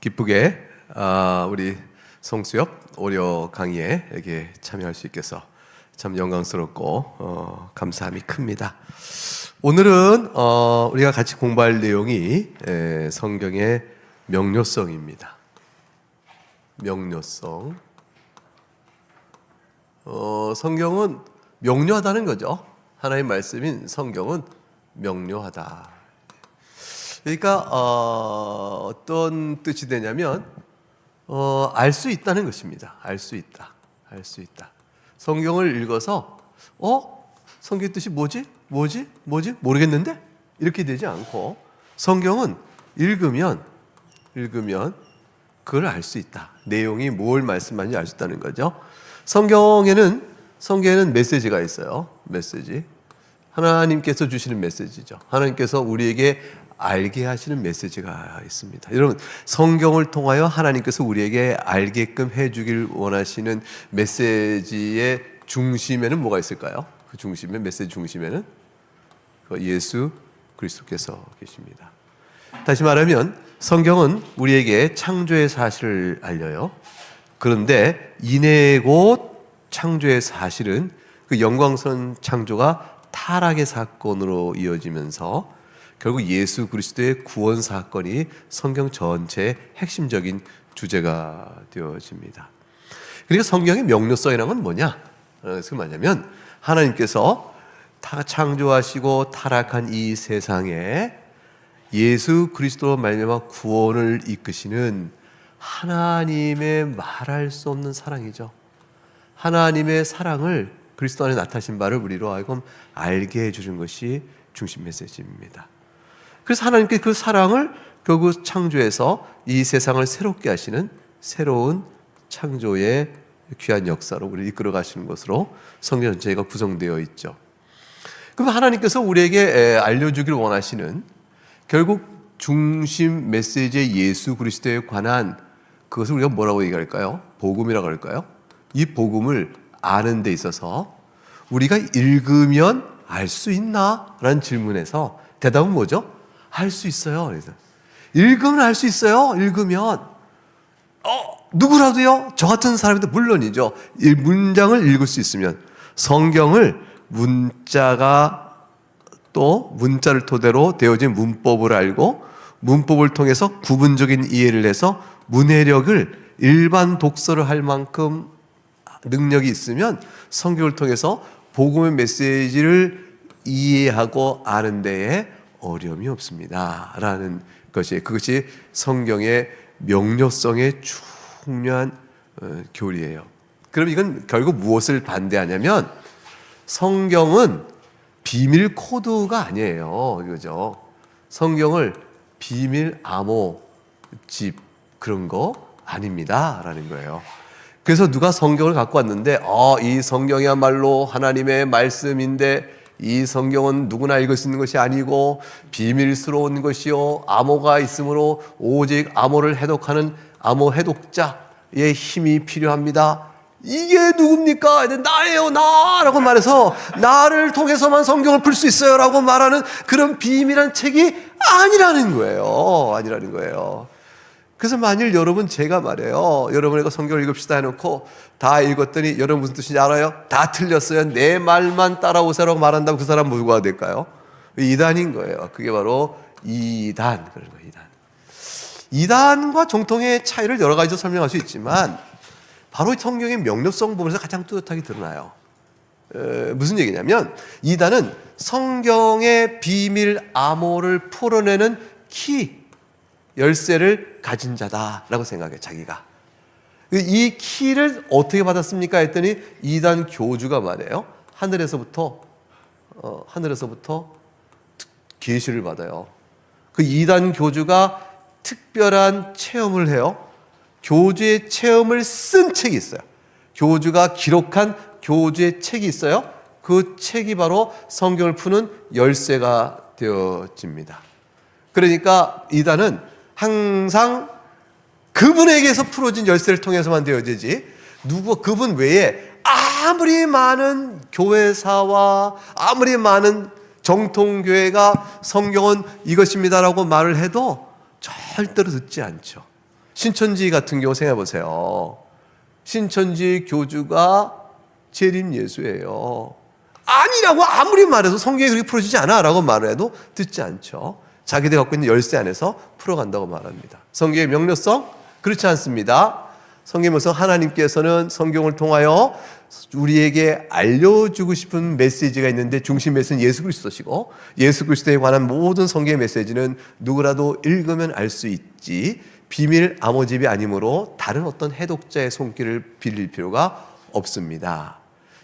기쁘게 우리 송수엽 오려 강의에 이렇게 참여할 수 있겠어 참 영광스럽고 감사함이 큽니다. 오늘은 우리가 같이 공부할 내용이 성경의 명료성입니다. 명료성. 성경은 명료하다는 거죠. 하나님 말씀인 성경은 명료하다. 그러니까 어떤 뜻이 되냐면 알 수 있다는 것입니다. 알 수 있다. 알 수 있다. 성경을 읽어서 성경 뜻이 뭐지? 모르겠는데? 이렇게 되지 않고 성경은 읽으면 그걸 알 수 있다. 내용이 뭘 말씀하는지 알 수 있다는 거죠. 성경에는 메시지가 있어요. 메시지. 하나님께서 주시는 메시지죠. 하나님께서 우리에게 알게 하시는 메시지가 있습니다. 여러분, 성경을 통하여 하나님께서 우리에게 알게끔 해주길 원하시는 메시지의 중심에는 뭐가 있을까요? 그 중심에, 메시지 중심에는 예수 그리스도께서 계십니다. 다시 말하면 성경은 우리에게 창조의 사실을 알려요. 그런데 이내 곧 창조의 사실은 그 영광스러운 창조가 타락의 사건으로 이어지면서 결국 예수 그리스도의 구원 사건이 성경 전체의 핵심적인 주제가 되어집니다. 그러니까 성경의 명료성이라는 건 뭐냐? 그래서 뭐냐면 하나님께서 창조하시고 타락한 이 세상에 예수 그리스도로 말미암아 구원을 이끄시는 하나님의 말할 수 없는 사랑이죠. 하나님의 사랑을 그리스도 안에 나타나신 바를 우리로 하여금 알게 해주는 것이 중심 메시지입니다. 그래서 하나님께 그 사랑을 결국 창조해서 이 세상을 새롭게 하시는 새로운 창조의 귀한 역사로 우리를 이끌어 가시는 것으로 성경 전체가 구성되어 있죠. 그럼 하나님께서 우리에게 알려주길 원하시는 결국 중심 메시지의 예수 그리스도에 관한 그것을 우리가 뭐라고 얘기할까요? 복음이라고 할까요? 이 복음을 아는 데 있어서 우리가 읽으면 알 수 있나? 라는 질문에서 대답은 뭐죠? 알 수 있어요. 그래서 읽으면 알 수 있어요. 읽으면 누구라도요. 저 같은 사람도 물론이죠. 문장을 읽을 수 있으면 성경을 문자를 토대로 되어진 문법을 알고 문법을 통해서 구분적인 이해를 해서 문해력을 일반 독서를 할 만큼 능력이 있으면 성경을 통해서 복음의 메시지를 이해하고 아는 데에 어려움이 없습니다. 라는 그것이 성경의 명료성의 중요한 교리예요. 그럼 이건 결국 무엇을 반대하냐면 성경은 비밀 코드가 아니에요. 이거죠. 성경을 비밀 암호집 그런 거 아닙니다. 라는 거예요. 그래서 누가 성경을 갖고 왔는데 이 성경이야말로 하나님의 말씀인데 이 성경은 누구나 읽을 수 있는 것이 아니고 비밀스러운 것이요 암호가 있으므로 오직 암호를 해독하는 암호 해독자의 힘이 필요합니다. 이게 누굽니까? 나예요, 나라고 말해서 나를 통해서만 성경을 풀 수 있어요 라고 말하는 그런 비밀한 책이 아니라는 거예요. 그래서 만일 여러분 제가 말해요, 여러분에게 성경을 읽읍시다 해놓고 다 읽었더니 여러분 무슨 뜻인지 알아요? 다 틀렸어요. 내 말만 따라오세요라고 말한다면 그 사람 누구가 될까요? 이단인 거예요. 그게 바로 이단. 그런 거예요. 이단과 정통의 차이를 여러 가지로 설명할 수 있지만 바로 성경의 명료성 부분에서 가장 뚜렷하게 드러나요. 무슨 얘기냐면 이단은 성경의 비밀 암호를 풀어내는 열쇠를 가진 자다라고 생각해요. 자기가. 이 키를 어떻게 받았습니까? 했더니 이단 교주가 말해요. 하늘에서부터 계시를 받아요. 그 이단 교주가 특별한 체험을 해요. 교주의 체험을 쓴 책이 있어요. 교주가 기록한 교주의 책이 있어요. 그 책이 바로 성경을 푸는 열쇠가 되어집니다. 그러니까 이단은 항상 그분에게서 풀어진 열쇠를 통해서만 되어지지 그분 외에 아무리 많은 교회사와 아무리 많은 정통교회가 성경은 이것입니다라고 말을 해도 절대로 듣지 않죠. 신천지 같은 경우 생각해 보세요. 신천지 교주가 재림 예수예요. 아니라고 아무리 말해도 성경이 그렇게 풀어지지 않아 라고 말을 해도 듣지 않죠. 자기들 갖고 있는 열쇠 안에서 풀어간다고 말합니다. 성경의 명료성? 그렇지 않습니다. 성경의 명료성, 하나님께서는 성경을 통하여 우리에게 알려주고 싶은 메시지가 있는데 중심 메시지는 예수 그리스도시고, 예수 그리스도에 관한 모든 성경의 메시지는 누구라도 읽으면 알 수 있지 비밀 암호집이 아니므로 다른 어떤 해독자의 손길을 빌릴 필요가 없습니다.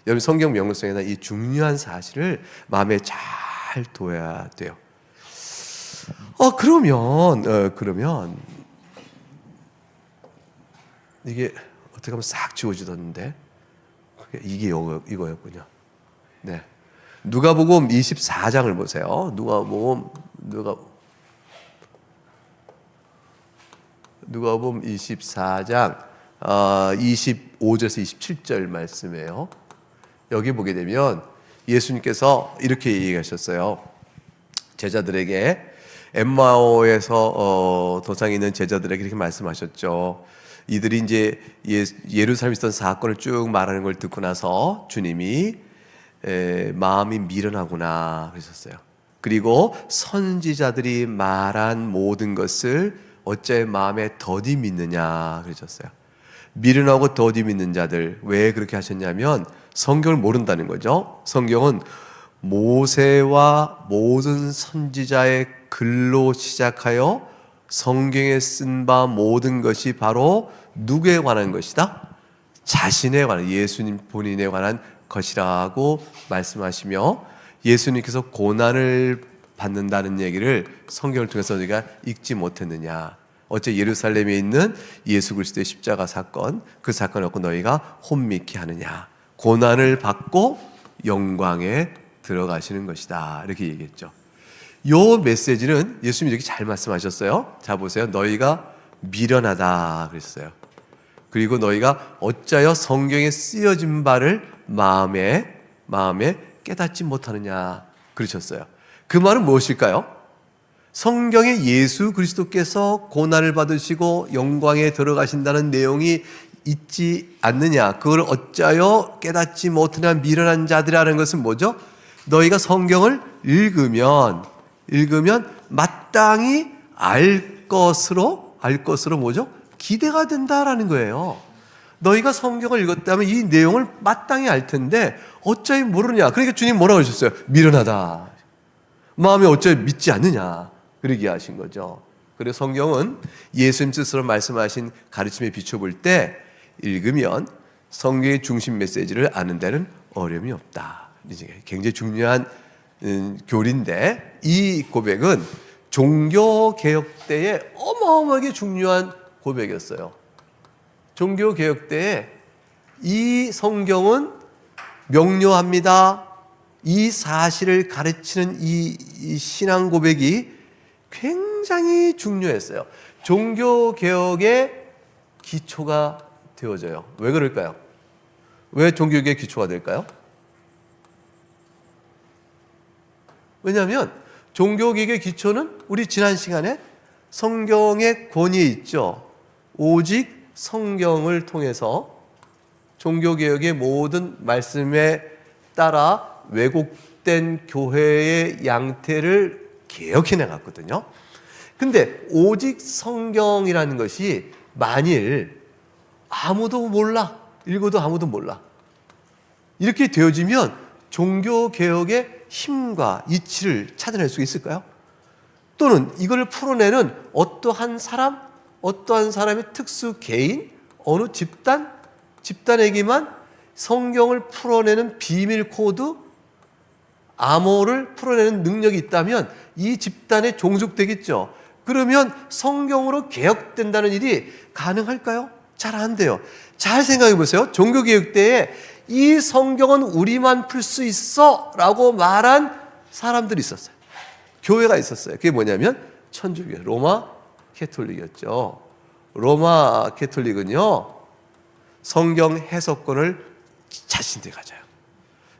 여러분, 성경 명료성에 대한 이 중요한 사실을 마음에 잘 둬야 돼요. 그러면 이게 어떻게 하면 싹 지워지던데 이게 이거였군요. 네, 누가복음 24장을 보세요. 누가복음 24장 25절에서 27절 말씀이에요. 여기 보게 되면 예수님께서 이렇게 얘기하셨어요. 제자들에게, 엠마오에서 도상에 있는 제자들에게 이렇게 말씀하셨죠. 이들이 이제 예루살렘에 있던 사건을 쭉 말하는 걸 듣고 나서 주님이 마음이 미련하구나 그러셨어요. 그리고 선지자들이 말한 모든 것을 어째 마음에 더디 믿느냐 그러셨어요. 미련하고 더디 믿는 자들, 왜 그렇게 하셨냐면 성경을 모른다는 거죠. 성경은 모세와 모든 선지자의 글로 시작하여 성경에 쓴 바 모든 것이 바로 누구에 관한 것이다? 자신에 관한, 예수님 본인에 관한 것이라고 말씀하시며, 예수님께서 고난을 받는다는 얘기를 성경을 통해서 우리가 읽지 못했느냐. 어째 예루살렘에 있는 예수 그리스도의 십자가 사건, 그 사건을 갖고 너희가 혼미케 하느냐. 고난을 받고 영광에 들어가시는 것이다. 이렇게 얘기했죠. 요 메시지는 예수님이 이렇게 잘 말씀하셨어요. 자 보세요. 너희가 미련하다 그랬어요. 그리고 너희가 어찌하여 성경에 쓰여진 바를 마음에 깨닫지 못하느냐 그러셨어요. 그 말은 무엇일까요? 성경에 예수 그리스도께서 고난을 받으시고 영광에 들어가신다는 내용이 있지 않느냐, 그걸 어찌하여 깨닫지 못하는 미련한 자들이라는 것은 뭐죠? 너희가 성경을 읽으면 마땅히 알 것으로 뭐죠? 기대가 된다라는 거예요. 너희가 성경을 읽었다면 이 내용을 마땅히 알 텐데 어찌 모르냐. 그러니까 주님 뭐라고 하셨어요? 미련하다. 마음에 어찌 믿지 않느냐. 그러게 하신 거죠. 그래서 성경은 예수님 스스로 말씀하신 가르침에 비춰볼 때 읽으면 성경의 중심 메시지를 아는 데는 어려움이 없다. 굉장히 중요한 교리인데, 이 고백은 종교개혁 때에 어마어마하게 중요한 고백이었어요. 종교개혁 때에 이 성경은 명료합니다. 이 사실을 가르치는 이 신앙 고백이 굉장히 중요했어요. 종교개혁의 기초가 되어져요. 왜 그럴까요? 왜 종교개혁의 기초가 될까요? 왜냐하면 종교개혁의 기초는 우리 지난 시간에 성경의 권위에 있죠. 오직 성경을 통해서 종교개혁의 모든 말씀에 따라 왜곡된 교회의 양태를 개혁해 나갔거든요. 근데 오직 성경이라는 것이 만일 아무도 몰라, 읽어도 아무도 몰라, 이렇게 되어지면 종교개혁의 힘과 이치를 찾아낼 수 있을까요? 또는 이걸 풀어내는 어떠한 사람의 특수 개인, 어느 집단에게만 성경을 풀어내는 비밀 코드, 암호를 풀어내는 능력이 있다면 이 집단에 종속되겠죠. 그러면 성경으로 개혁된다는 일이 가능할까요? 잘 안 돼요. 잘 생각해 보세요. 종교개혁 때에 이 성경은 우리만 풀 수 있어 라고 말한 사람들이 있었어요. 교회가 있었어요. 그게 뭐냐면 천주교, 로마 캐톨릭이었죠. 로마 캐톨릭은요, 성경 해석권을 자신들이 가져요.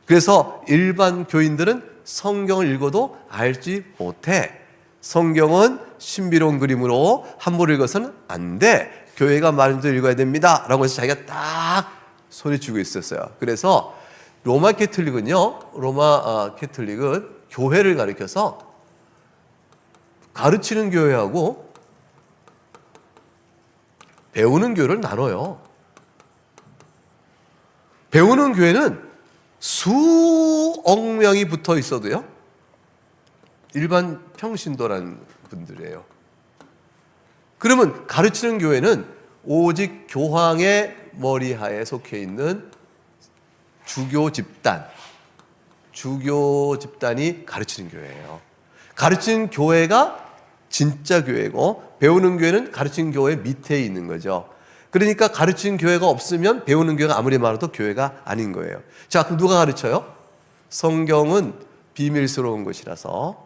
그래서 일반 교인들은 성경을 읽어도 알지 못해. 성경은 신비로운 그림으로 함부로 읽어서는 안 돼. 교회가 말한 대로 읽어야 됩니다 라고 해서 자기가 딱 소리치고 있었어요. 그래서 로마 캐톨릭은 교회를 가리켜서 가르치는 교회하고 배우는 교회를 나눠요. 배우는 교회는 수억 명이 붙어 있어도요, 일반 평신도라는 분들이에요. 그러면 가르치는 교회는 오직 교황의 머리하에 속해 있는 주교 집단이 가르치는 교회예요. 가르치는 교회가 진짜 교회고, 배우는 교회는 가르치는 교회 밑에 있는 거죠. 그러니까 가르치는 교회가 없으면 배우는 교회가 아무리 많아도 교회가 아닌 거예요. 자, 그럼 누가 가르쳐요? 성경은 비밀스러운 것이라서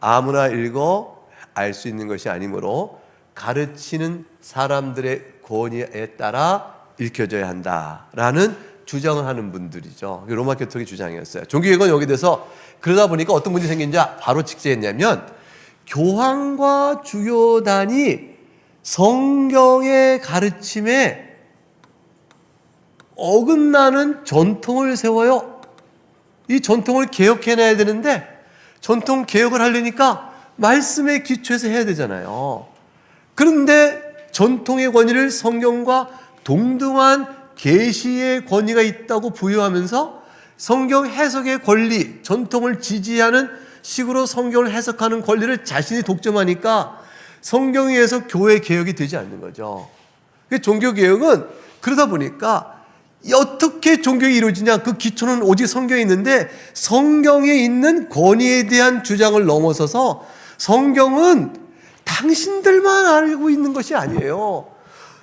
아무나 읽어 알 수 있는 것이 아니므로 가르치는 사람들의 권위에 따라 읽혀져야 한다라는 주장을 하는 분들이죠. 로마 교통의 주장이었어요. 종교개혁은 여기 대해서 그러다 보니까 어떤 문제가 생긴지 바로 직제했냐면, 교황과 주교단이 성경의 가르침에 어긋나는 전통을 세워요. 이 전통을 개혁해내야 되는데, 전통 개혁을 하려니까 말씀에 기초해서 해야 되잖아요. 그런데 전통의 권위를 성경과 동등한 계시의 권위가 있다고 부여하면서 성경 해석의 권리, 전통을 지지하는 식으로 성경을 해석하는 권리를 자신이 독점하니까 성경에 의해서 교회 개혁이 되지 않는 거죠. 종교 개혁은 그러다 보니까 어떻게 종교가 이루어지냐, 그 기초는 오직 성경에 있는데, 성경에 있는 권위에 대한 주장을 넘어서서 성경은 당신들만 알고 있는 것이 아니에요.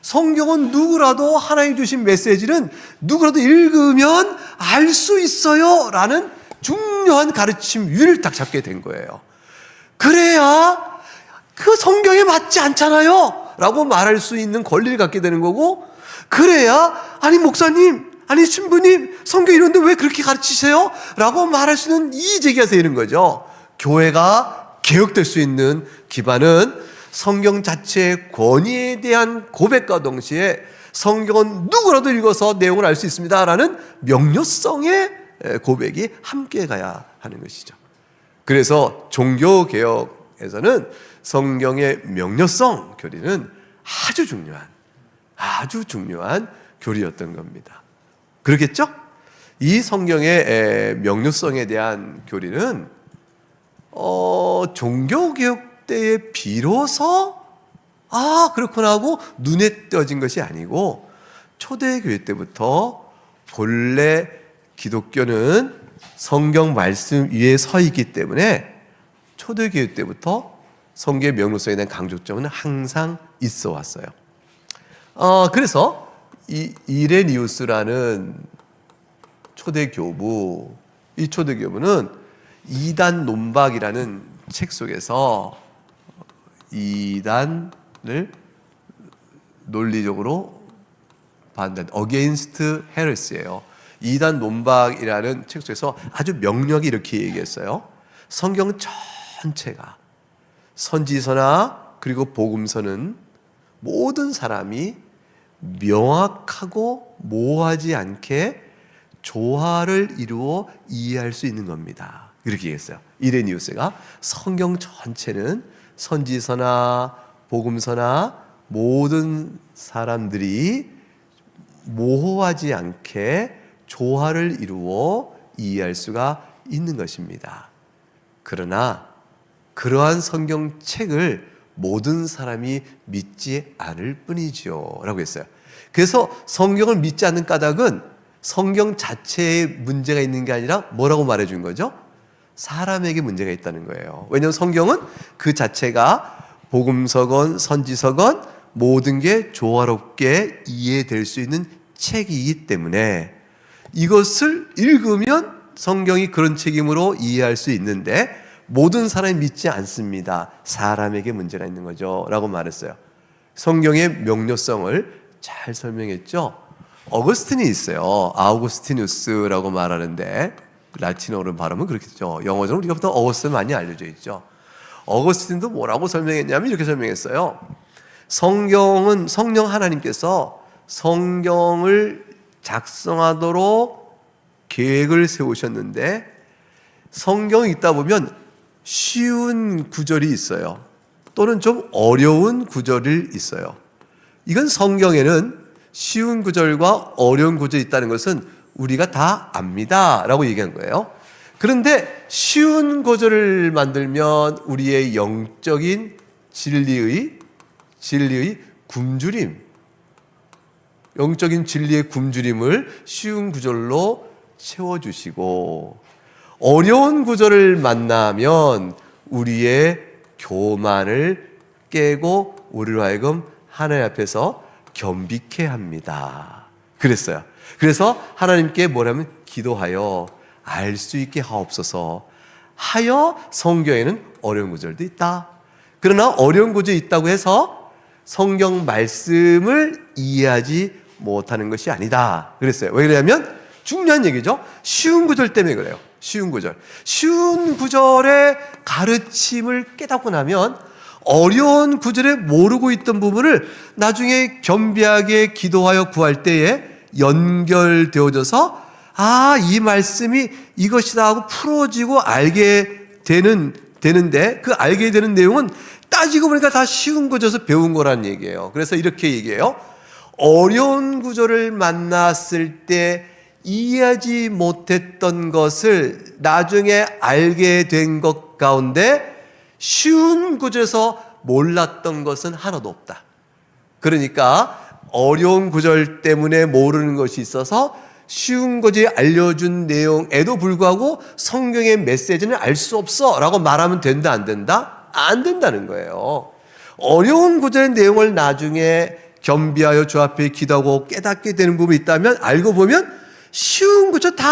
성경은 누구라도 하나님 주신 메시지는 누구라도 읽으면 알 수 있어요 라는 중요한 가르침 위를 딱 잡게 된 거예요. 그래야 그 성경에 맞지 않잖아요 라고 말할 수 있는 권리를 갖게 되는 거고, 그래야 아니 목사님, 아니 신부님, 성경 이런데 왜 그렇게 가르치세요? 라고 말할 수 있는 이의제기가 되는 거죠. 교회가 개혁될 수 있는 기반은 성경 자체의 권위에 대한 고백과 동시에 성경은 누구라도 읽어서 내용을 알 수 있습니다라는 명료성의 고백이 함께 가야 하는 것이죠. 그래서 종교개혁에서는 성경의 명료성 교리는 아주 중요한 교리였던 겁니다. 그렇겠죠? 이 성경의 명료성에 대한 교리는 종교개혁 때에 비로소 그렇구나 하고 눈에 띄어진 것이 아니고, 초대교회 때부터 본래 기독교는 성경 말씀 위에 서 있기 때문에 초대교회 때부터 성경의 명료성에 대한 강조점은 항상 있어 왔어요. 그래서 이 이레니우스라는 초대교부, 이 초대교부는 이단 논박이라는 책 속에서 이단을 논리적으로 반대, Against Heresy예요. 이단 논박이라는 책 속에서 아주 명료하게 이렇게 얘기했어요. 성경 전체가, 선지서나 그리고 복음서는 모든 사람이 명확하고 모호하지 않게 조화를 이루어 이해할 수 있는 겁니다. 이렇게 얘기했어요. 이레니우스가 성경 전체는 선지서나 복음서나 모든 사람들이 모호하지 않게 조화를 이루어 이해할 수가 있는 것입니다. 그러나 그러한 성경책을 모든 사람이 믿지 않을 뿐이죠 라고 했어요. 그래서 성경을 믿지 않는 까닭은 성경 자체에 문제가 있는 게 아니라 뭐라고 말해준 거죠? 사람에게 문제가 있다는 거예요. 왜냐하면 성경은 그 자체가 복음서건 선지서건 모든 게 조화롭게 이해될 수 있는 책이기 때문에 이것을 읽으면 성경이 그런 책임으로 이해할 수 있는데, 모든 사람이 믿지 않습니다. 사람에게 문제가 있는 거죠 라고 말했어요. 성경의 명료성을 잘 설명했죠. 어거스틴이 있어요. 아우구스티누스라고 말하는데 라틴어로 발음은 그렇게 되죠. 영어적으로 우리가 보통 어거스틴 많이 알려져 있죠. 어거스틴도 뭐라고 설명했냐면 이렇게 설명했어요. 성경은 성령 하나님께서 성경을 작성하도록 계획을 세우셨는데 성경이 읽다 보면 쉬운 구절이 있어요. 또는 좀 어려운 구절이 있어요. 이건 성경에는 쉬운 구절과 어려운 구절이 있다는 것은 우리가 다 압니다 라고 얘기한 거예요. 그런데 쉬운 구절을 만들면 우리의 영적인 진리의 굶주림, 영적인 진리의 굶주림을 쉬운 구절로 채워주시고, 어려운 구절을 만나면 우리의 교만을 깨고 우리로 하여금 하나님 앞에서 겸비케 합니다. 그랬어요. 그래서 하나님께 뭐라면 기도하여 알 수 있게 하옵소서 하여 성경에는 어려운 구절도 있다. 그러나 어려운 구절이 있다고 해서 성경 말씀을 이해하지 못하는 것이 아니다 그랬어요. 왜 그러냐면 중요한 얘기죠. 쉬운 구절 때문에 그래요. 쉬운 구절의 가르침을 깨닫고 나면 어려운 구절에 모르고 있던 부분을 나중에 겸비하게 기도하여 구할 때에 연결되어져서 이 말씀이 이것이다 하고 풀어지고 알게 되는데 그 알게 되는 내용은 따지고 보니까 다 쉬운 구절에서 배운 거란 얘기예요. 그래서 이렇게 얘기해요. 어려운 구절을 만났을 때 이해하지 못했던 것을 나중에 알게 된 것 가운데 쉬운 구절에서 몰랐던 것은 하나도 없다. 그러니까 어려운 구절 때문에 모르는 것이 있어서 쉬운 것이 알려준 내용에도 불구하고 성경의 메시지는 알 수 없어 라고 말하면 된다 안 된다? 안 된다는 거예요. 어려운 구절의 내용을 나중에 겸비하여 주 앞에 기도하고 깨닫게 되는 부분이 있다면 알고 보면 쉬운 구절 다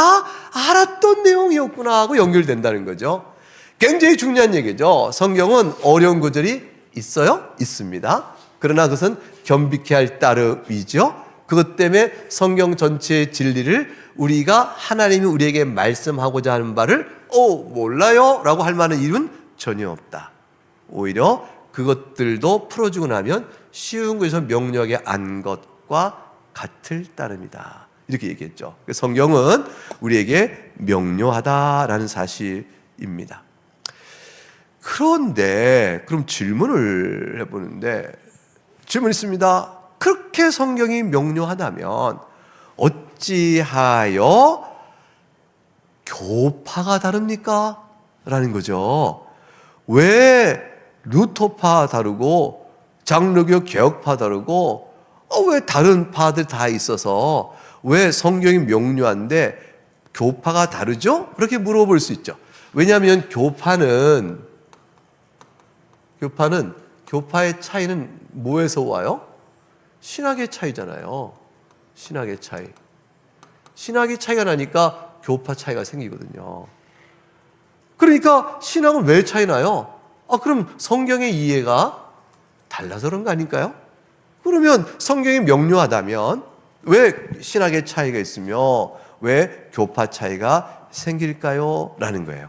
알았던 내용이었구나 하고 연결된다는 거죠. 굉장히 중요한 얘기죠. 성경은 어려운 구절이 있어요? 있습니다. 그러나 그것은 겸비케 할 따름이죠. 그것 때문에 성경 전체의 진리를 우리가 하나님이 우리에게 말씀하고자 하는 바를 몰라요 라고 할 만한 이유는 전혀 없다. 오히려 그것들도 풀어주고 나면 쉬운 것에서 명료하게 안 것과 같을 따름이다. 이렇게 얘기했죠. 성경은 우리에게 명료하다라는 사실입니다. 그런데 그럼 질문을 해보는데 질문 있습니다. 그렇게 성경이 명료하다면 어찌하여 교파가 다릅니까? 라는 거죠. 왜 루터파 다르고 장로교 개혁파 다르고 왜 다른 파들 다 있어서 왜 성경이 명료한데 교파가 다르죠? 그렇게 물어볼 수 있죠. 왜냐하면 교파의 차이는 뭐에서 와요? 신학의 차이잖아요. 신학의 차이가 나니까 교파 차이가 생기거든요. 그러니까 신학은 왜 차이 나요? 그럼 성경의 이해가 달라서 그런 거 아닐까요? 그러면 성경이 명료하다면 왜 신학의 차이가 있으며 왜 교파 차이가 생길까요? 라는 거예요.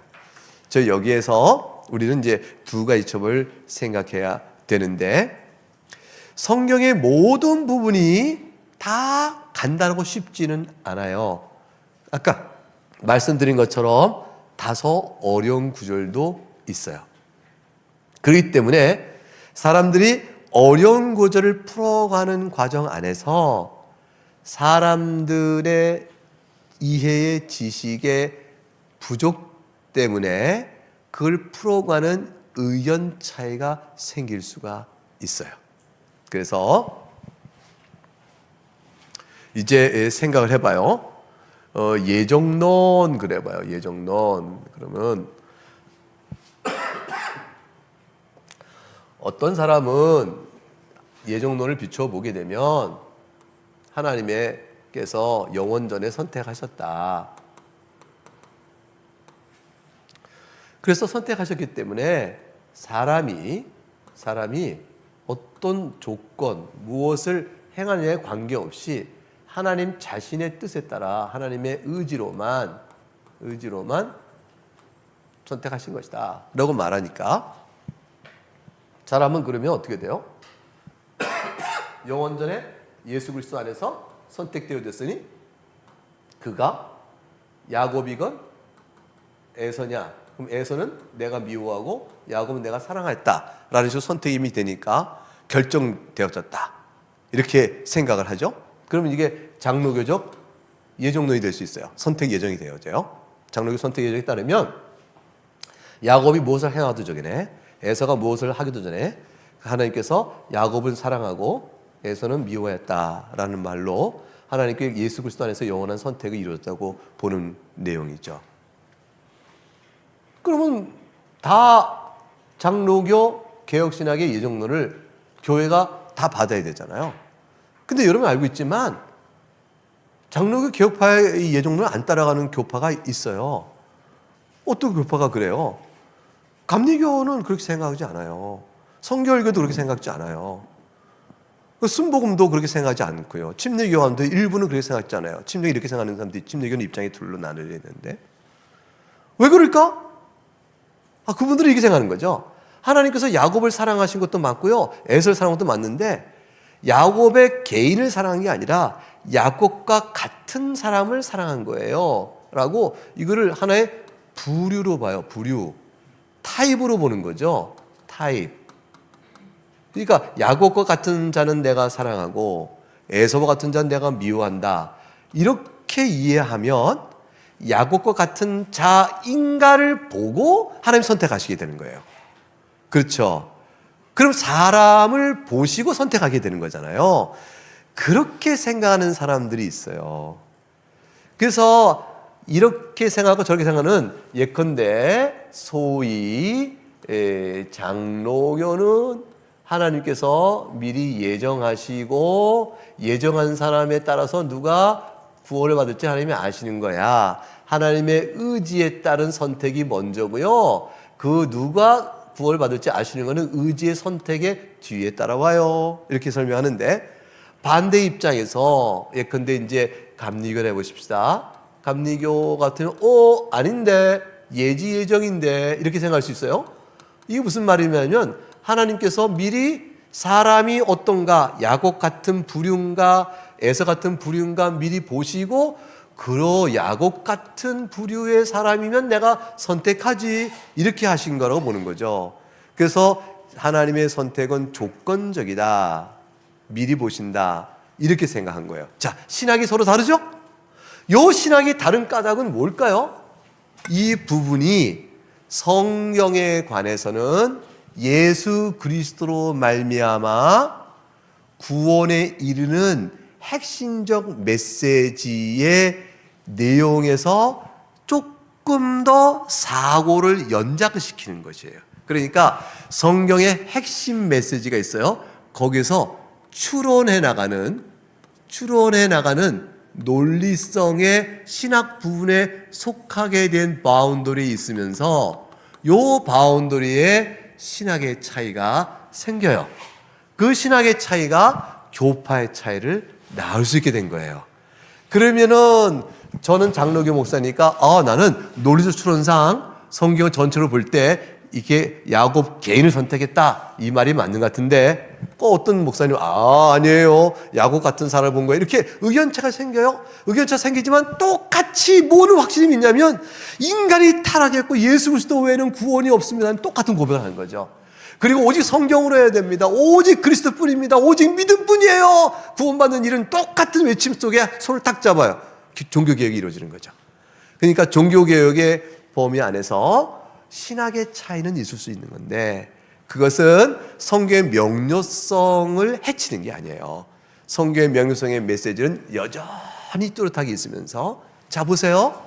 저 여기에서 우리는 이제 두 가지 점을 생각해야 되는데 성경의 모든 부분이 다 간단하고 쉽지는 않아요. 아까 말씀드린 것처럼 다소 어려운 구절도 있어요. 그렇기 때문에 사람들이 어려운 구절을 풀어가는 과정 안에서 사람들의 이해의 지식의 부족 때문에 그걸 풀어가는 의견 차이가 생길 수가 있어요. 그래서 이제 생각을 해봐요. 예정론 그래봐요. 예정론 그러면 어떤 사람은 예정론을 비춰보게 되면 하나님께서 영원전에 선택하셨다. 그래서 선택하셨기 때문에 사람이 어떤 조건, 무엇을 행하느냐에 관계없이 하나님 자신의 뜻에 따라 하나님의 의지로만 선택하신 것이다 라고 말하니까 사람은 그러면 어떻게 돼요? 영원전에 예수 그리스도 안에서 선택되어졌으니 그가 야곱이건 에서냐? 그럼 에서는 내가 미워하고 야곱은 내가 사랑했다라는 식으로 선택이 이미 되니까 결정되어졌다. 이렇게 생각을 하죠. 그러면 이게 장로교적 예정론이 될 수 있어요. 선택 예정이 되어져요. 장로교 선택 예정에 따르면 야곱이 무엇을 행하기도 전에 에서가 무엇을 하기도 전에 하나님께서 야곱을 사랑하고 에서는 미워했다라는 말로 하나님께 예수 그리스도 안에서 영원한 선택이 이루어졌다고 보는 내용이죠. 그러면 다 장로교 개혁신학의 예정론을 교회가 다 받아야 되잖아요. 근데 여러분 알고 있지만 장로교 개혁파의 예정론을 안 따라가는 교파가 있어요. 어떤 교파가 그래요? 감리교는 그렇게 생각하지 않아요. 성결교도 그렇게 생각하지 않아요. 순복음도 그렇게 생각하지 않고요. 침례교환도 일부는 그렇게 생각하지 않아요. 침례 이렇게 생각하는 사람들이 침례교는 입장이 둘로 나눠져 있는데 왜 그럴까? 그분들은 이렇게 생각하는 거죠. 하나님께서 야곱을 사랑하신 것도 맞고요. 에서를 사랑한 것도 맞는데 야곱의 개인을 사랑한 게 아니라 야곱과 같은 사람을 사랑한 거예요. 라고 이거를 하나의 부류로 봐요. 부류. 타입으로 보는 거죠. 타입. 그러니까 야곱과 같은 자는 내가 사랑하고 에서와 같은 자는 내가 미워한다. 이렇게 이해하면 야곱과 같은 자인가를 보고 하나님 선택하시게 되는 거예요. 그렇죠. 그럼 사람을 보시고 선택하게 되는 거잖아요. 그렇게 생각하는 사람들이 있어요. 그래서 이렇게 생각하고 저렇게 생각하는 예컨대 소위 장로교는 하나님께서 미리 예정하시고 예정한 사람에 따라서 누가 구원을 받을지 하나님이 아시는 거야. 하나님의 의지에 따른 선택이 먼저고요. 그 누가 구원을 받을지 아시는 것은 의지의 선택의 뒤에 따라와요. 이렇게 설명하는데 반대 입장에서 예컨대 이제 감리교를 해보십시다. 감리교 같으면 아닌데 예지 예정인데 이렇게 생각할 수 있어요. 이게 무슨 말이냐면 하나님께서 미리 사람이 어떤가 야곱 같은 부류인가 에서 같은 부류인가 미리 보시고 야곱 같은 부류의 사람이면 내가 선택하지 이렇게 하신 거라고 보는 거죠. 그래서 하나님의 선택은 조건적이다. 미리 보신다. 이렇게 생각한 거예요. 자, 신학이 서로 다르죠? 요 신학이 다른 까닭은 뭘까요? 이 부분이 성경에 관해서는 예수 그리스도로 말미암아 구원에 이르는 핵심적 메시지의 내용에서 조금 더 사고를 연장시키는 것이에요. 그러니까 성경의 핵심 메시지가 있어요. 거기서 추론해 나가는 논리성의 신학 부분에 속하게 된 바운더리에 있으면서 요 바운더리에 신학의 차이가 생겨요. 그 신학의 차이가 교파의 차이를 낳을 수 있게 된 거예요. 그러면은 저는 장로교 목사니까 나는 논리적 추론상 성경 전체로 볼 때 이게 야곱 개인을 선택했다 이 말이 맞는 것 같은데 어떤 목사님 아니에요 야곱 같은 사람을 본 거예요 이렇게 의견차가 생겨요. 의견차 생기지만 똑같이 뭐는 확신이 있냐면 인간이 타락했고 예수 그리스도 외에는 구원이 없습니다. 똑같은 고백을 하는 거죠. 그리고 오직 성경으로 해야 됩니다. 오직 그리스도뿐입니다. 오직 믿음뿐이에요. 구원받는 일은 똑같은 외침 속에 손을 딱 잡아요. 종교개혁이 이루어지는 거죠. 그러니까 종교개혁의 범위 안에서 신학의 차이는 있을 수 있는 건데 그것은 성경의 명료성을 해치는 게 아니에요. 성경의 명료성의 메시지는 여전히 뚜렷하게 있으면서 자 보세요.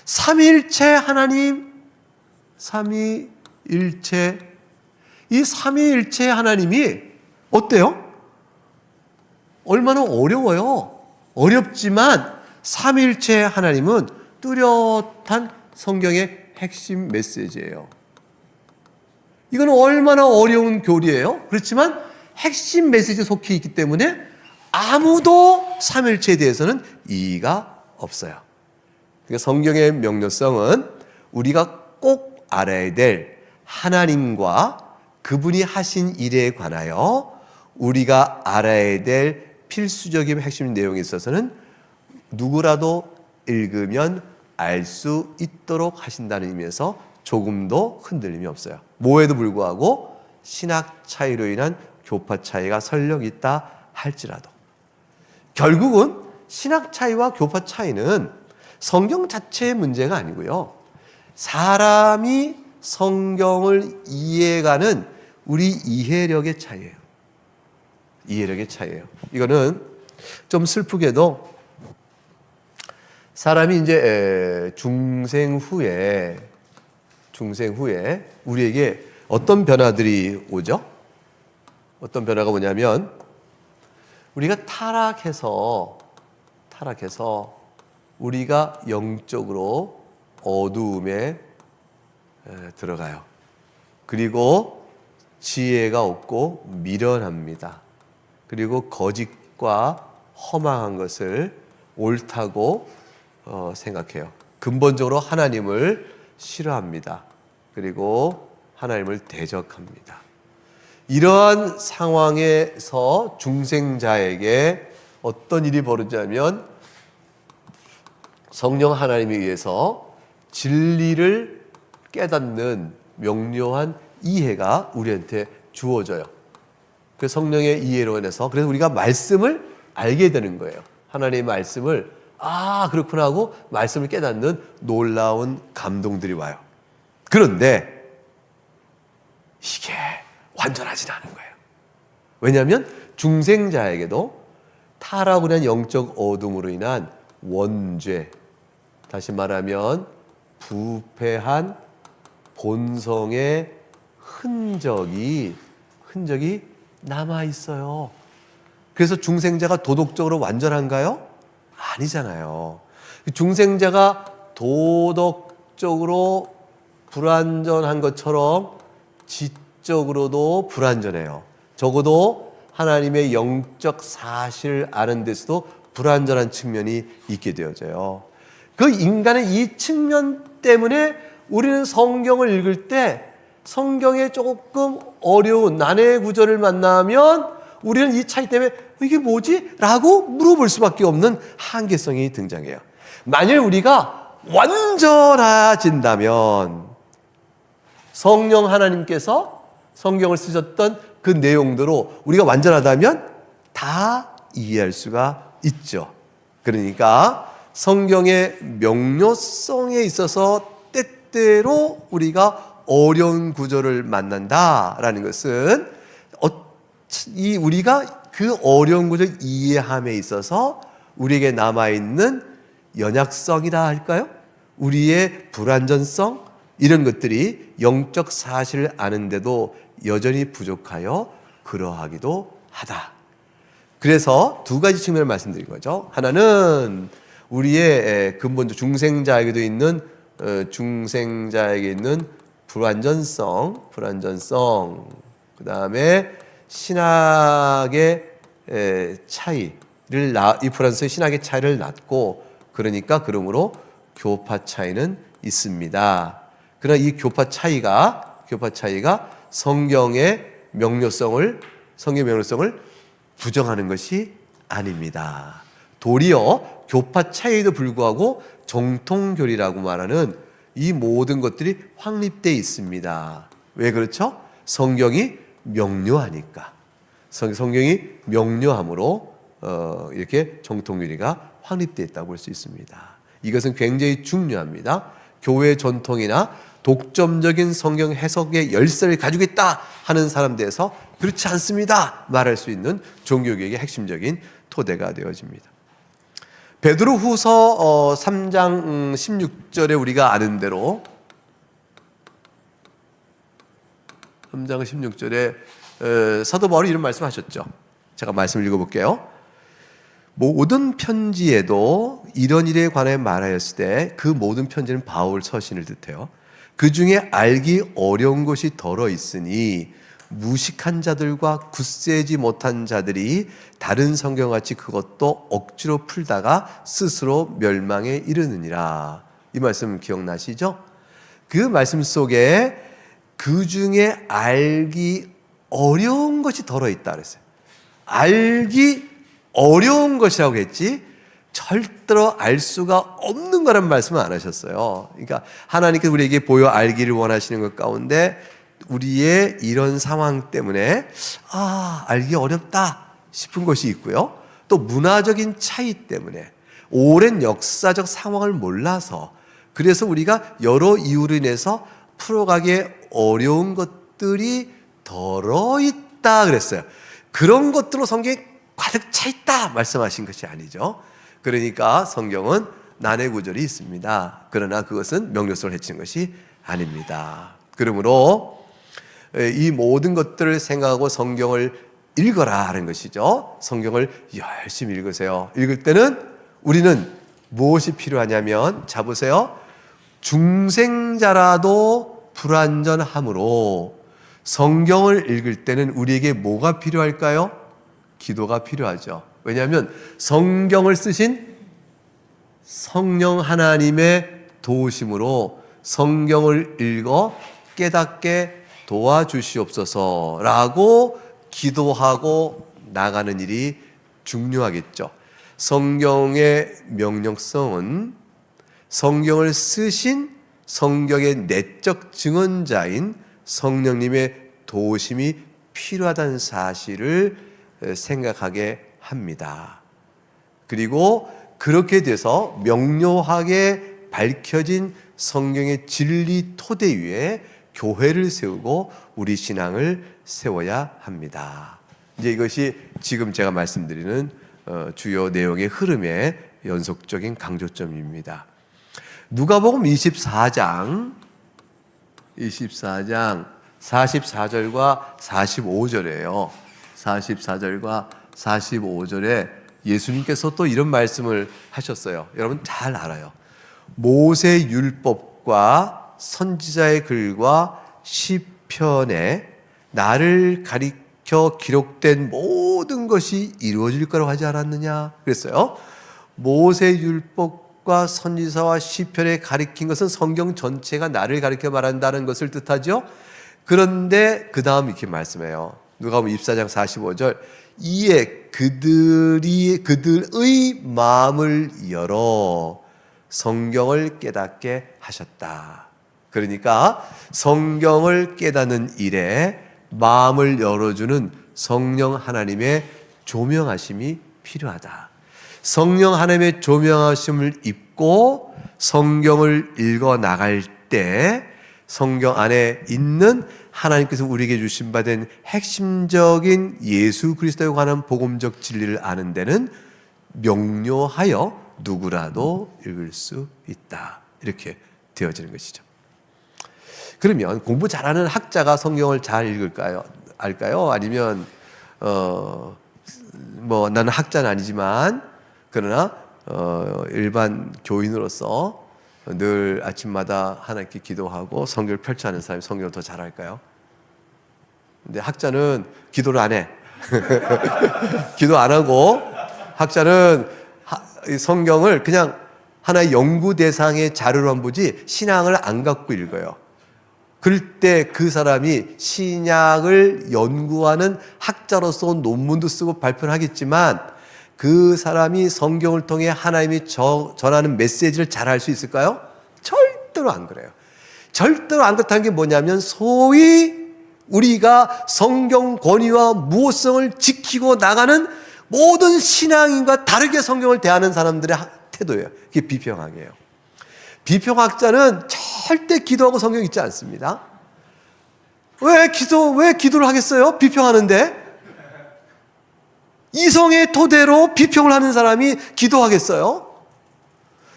삼위일체 하나님 삼위일체 이 삼위일체 하나님이 어때요? 얼마나 어려워요. 어렵지만 삼위일체 하나님은 뚜렷한 성경의 핵심 메시지예요. 이건 얼마나 어려운 교리예요. 그렇지만 핵심 메시지에 속해 있기 때문에 아무도 삼위일체에 대해서는 이의가 없어요. 그러니까 성경의 명료성은 우리가 꼭 알아야 될 하나님과 그분이 하신 일에 관하여 우리가 알아야 될 필수적인 핵심 내용에 있어서는 누구라도 읽으면 알 수 있도록 하신다는 의미에서 조금도 흔들림이 없어요. 뭐에도 불구하고 신학 차이로 인한 교파 차이가 설령 있다 할지라도 결국은 신학 차이와 교파 차이는 성경 자체의 문제가 아니고요. 사람이 성경을 이해가는 우리 이해력의 차이예요. 이해력의 차이예요. 이거는 좀 슬프게도 사람이 이제 중생 후에 우리에게 어떤 변화들이 오죠? 어떤 변화가 뭐냐면 우리가 타락해서 우리가 영적으로 어두움에 들어가요. 그리고 지혜가 없고 미련합니다. 그리고 거짓과 허망한 것을 옳다고 생각해요. 근본적으로 하나님을 싫어합니다. 그리고 하나님을 대적합니다. 이러한 상황에서 중생자에게 어떤 일이 벌어지냐면 성령 하나님에 의해서 진리를 깨닫는 명료한 이해가 우리한테 주어져요. 그 성령의 이해로 인해서 그래서 우리가 말씀을 알게 되는 거예요. 하나님의 말씀을 그렇구나 하고 말씀을 깨닫는 놀라운 감동들이 와요. 그런데 이게 완전하진 않은 거예요. 왜냐하면 중생자에게도 타락으로 인한 영적 어둠으로 인한 원죄, 다시 말하면 부패한 본성의 흔적이 남아 있어요. 그래서 중생자가 도덕적으로 완전한가요? 아니잖아요. 중생자가 도덕적으로 불완전한 것처럼 지적으로도 불완전해요. 적어도 하나님의 영적 사실을 아는 데서도 불완전한 측면이 있게 되어져요. 그 인간의 이 측면 때문에 우리는 성경을 읽을 때 성경에 조금 어려운 난해의 구절을 만나면 우리는 이 차이 때문에 이게 뭐지? 라고 물어볼 수밖에 없는 한계성이 등장해요. 만일 우리가 완전해진다면 성령 하나님께서 성경을 쓰셨던 그 내용대로 우리가 완전하다면 다 이해할 수가 있죠. 그러니까 성경의 명료성에 있어서 때때로 우리가 어려운 구절을 만난다라는 것은 우리가 그 어려운 구절 이해함에 있어서 우리에게 남아있는 연약성이라 할까요? 우리의 불완전성 이런 것들이 영적 사실을 아는데도 여전히 부족하여 그러하기도 하다. 그래서 두 가지 측면을 말씀드린 거죠. 하나는 우리의 근본적 중생자에게 있는 불완전성, 그 다음에 신학의 차이를 이 불완전성의 신학의 차이를 낳고 그러므로 교파 차이는 있습니다. 그러나 이 교파 차이가 성경의 명료성을 부정하는 것이 아닙니다. 도리어 교파 차이에도 불구하고 정통교리라고 말하는 이 모든 것들이 확립되어 있습니다. 왜 그렇죠? 성경이 명료하니까. 성경이 명료함으로 이렇게 정통교리가 확립되어 있다고 볼 수 있습니다. 이것은 굉장히 중요합니다. 교회 전통이나 독점적인 성경 해석의 열쇠를 가지고 있다 하는 사람들에서 그렇지 않습니다 말할 수 있는 종교개혁의 핵심적인 토대가 되어집니다. 베드로후서 3장 16절에 우리가 아는 대로 3장 16절에 사도 바울이 이런 말씀하셨죠. 제가 말씀을 읽어볼게요. 모든 편지에도 이런 일에 관해 말하였을 때 그 모든 편지는 바울 서신을 뜻해요. 그 중에 알기 어려운 것이 덜어 있으니 무식한 자들과 굳세지 못한 자들이 다른 성경같이 그것도 억지로 풀다가 스스로 멸망에 이르느니라. 이 말씀 기억나시죠? 그 말씀 속에 그 중에 알기 어려운 것이 덜어 있다 그랬어요. 알기 어려운 것이라고 했지 절대로 알 수가 없는 거란 말씀은 안 하셨어요. 그러니까 하나님께서 우리에게 보여 알기를 원하시는 것 가운데 우리의 이런 상황 때문에 알기 어렵다 싶은 것이 있고요. 또 문화적인 차이 때문에 오랜 역사적 상황을 몰라서 그래서 우리가 여러 이유로 인해서 풀어가기 어려운 것들이 덜어 있다 그랬어요. 그런 것들로 성경이 가득 차 있다 말씀하신 것이 아니죠. 그러니까 성경은 난해 구절이 있습니다. 그러나 그것은 명료성을 해치는 것이 아닙니다. 그러므로 이 모든 것들을 생각하고 성경을 읽어라 하는 것이죠. 성경을 열심히 읽으세요. 읽을 때는 우리는 무엇이 필요하냐면 자 보세요. 중생자라도 불완전하므로 성경을 읽을 때는 우리에게 뭐가 필요할까요? 기도가 필요하죠. 왜냐하면 성경을 쓰신 성령 하나님의 도우심으로 성경을 읽어 깨닫게 도와주시옵소서라고 기도하고 나가는 일이 중요하겠죠. 성경의 명령성은 성경을 쓰신 성경의 내적 증언자인 성령님의 도우심이 필요하다는 사실을 생각하게 합니다. 그리고 그렇게 돼서 명료하게 밝혀진 성경의 진리 토대 위에 교회를 세우고 우리 신앙을 세워야 합니다. 이제 이것이 지금 제가 말씀드리는 주요 내용의 흐름의 연속적인 강조점입니다. 누가복음 24장 44절과 45절이에요. 44절과 45절에 예수님께서 또 이런 말씀을 하셨어요. 여러분 잘 알아요. 모세 율법과 선지자의 글과 시편에 나를 가리켜 기록된 모든 것이 이루어질 거라고 하지 않았느냐 그랬어요. 모세 율법과 선지자와 시편에 가리킨 것은 성경 전체가 나를 가리켜 말한다는 것을 뜻하죠. 그런데 그 다음 이렇게 말씀해요. 누가복음 24장 45절 이에 그들의 마음을 열어 성경을 깨닫게 하셨다. 그러니까 성경을 깨닫는 일에 마음을 열어주는 성령 하나님의 조명하심이 필요하다. 성령 하나님의 조명하심을 입고 성경을 읽어 나갈 때 성경 안에 있는 하나님께서 우리에게 주신 바 된 핵심적인 예수 그리스도에 관한 복음적 진리를 아는 데는 명료하여 누구라도 읽을 수 있다. 이렇게 되어지는 것이죠. 그러면 공부 잘하는 학자가 성경을 잘 읽을까요? 알까요? 아니면 나는 학자는 아니지만 그러나 일반 교인으로서 늘 아침마다 하나님께 기도하고 성경을 펼쳐하는 사람이 성경을 더 잘할까요? 근데 학자는 기도를 안 해. 기도 안 하고 학자는 성경을 그냥 하나의 연구 대상의 자료로만 보지 신앙을 안 갖고 읽어요. 그럴 때 그 사람이 신약을 연구하는 학자로서 논문도 쓰고 발표를 하겠지만 그 사람이 성경을 통해 하나님이 전하는 메시지를 잘 할 수 있을까요? 절대로 안 그래요. 절대로 안 그렇다는 게 뭐냐면 소위 우리가 성경 권위와 무호성을 지키고 나가는 모든 신앙인과 다르게 성경을 대하는 사람들의 태도예요. 그게 비평학이에요. 비평학자는 절대 기도하고 성경 읽지 않습니다. 왜 기도를 하겠어요? 비평하는데? 이성의 토대로 비평을 하는 사람이 기도하겠어요?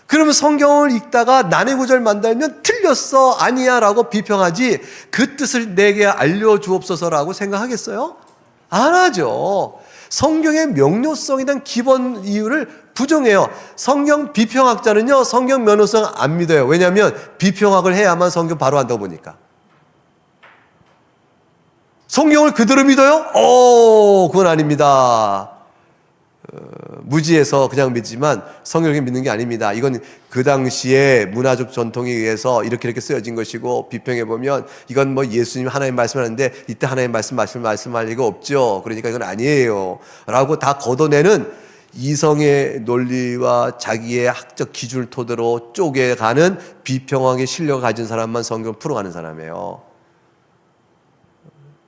그러면 성경을 읽다가 난해 구절 만들면 틀렸어, 아니야 라고 비평하지 그 뜻을 내게 알려주옵소서라고 생각하겠어요? 안 하죠. 성경의 명료성에 대한 기본 이유를 부정해요. 성경 비평학자는요, 성경 명료성 안 믿어요. 왜냐하면 비평학을 해야만 성경 바로 한다고 보니까. 성경을 그대로 믿어요? 그건 아닙니다. 무지해서 그냥 믿지만 성경을 믿는 게 아닙니다. 이건 그 당시에 문화적 전통에 의해서 이렇게 쓰여진 것이고, 비평해 보면 이건 뭐 예수님 하나님 말씀하는데 이때 하나님 말씀할 리가 없죠. 그러니까 이건 아니에요 라고 다 걷어내는 이성의 논리와 자기의 학적 기준을 토대로 쪼개가는 비평학의 실력을 가진 사람만 성경을 풀어가는 사람이에요.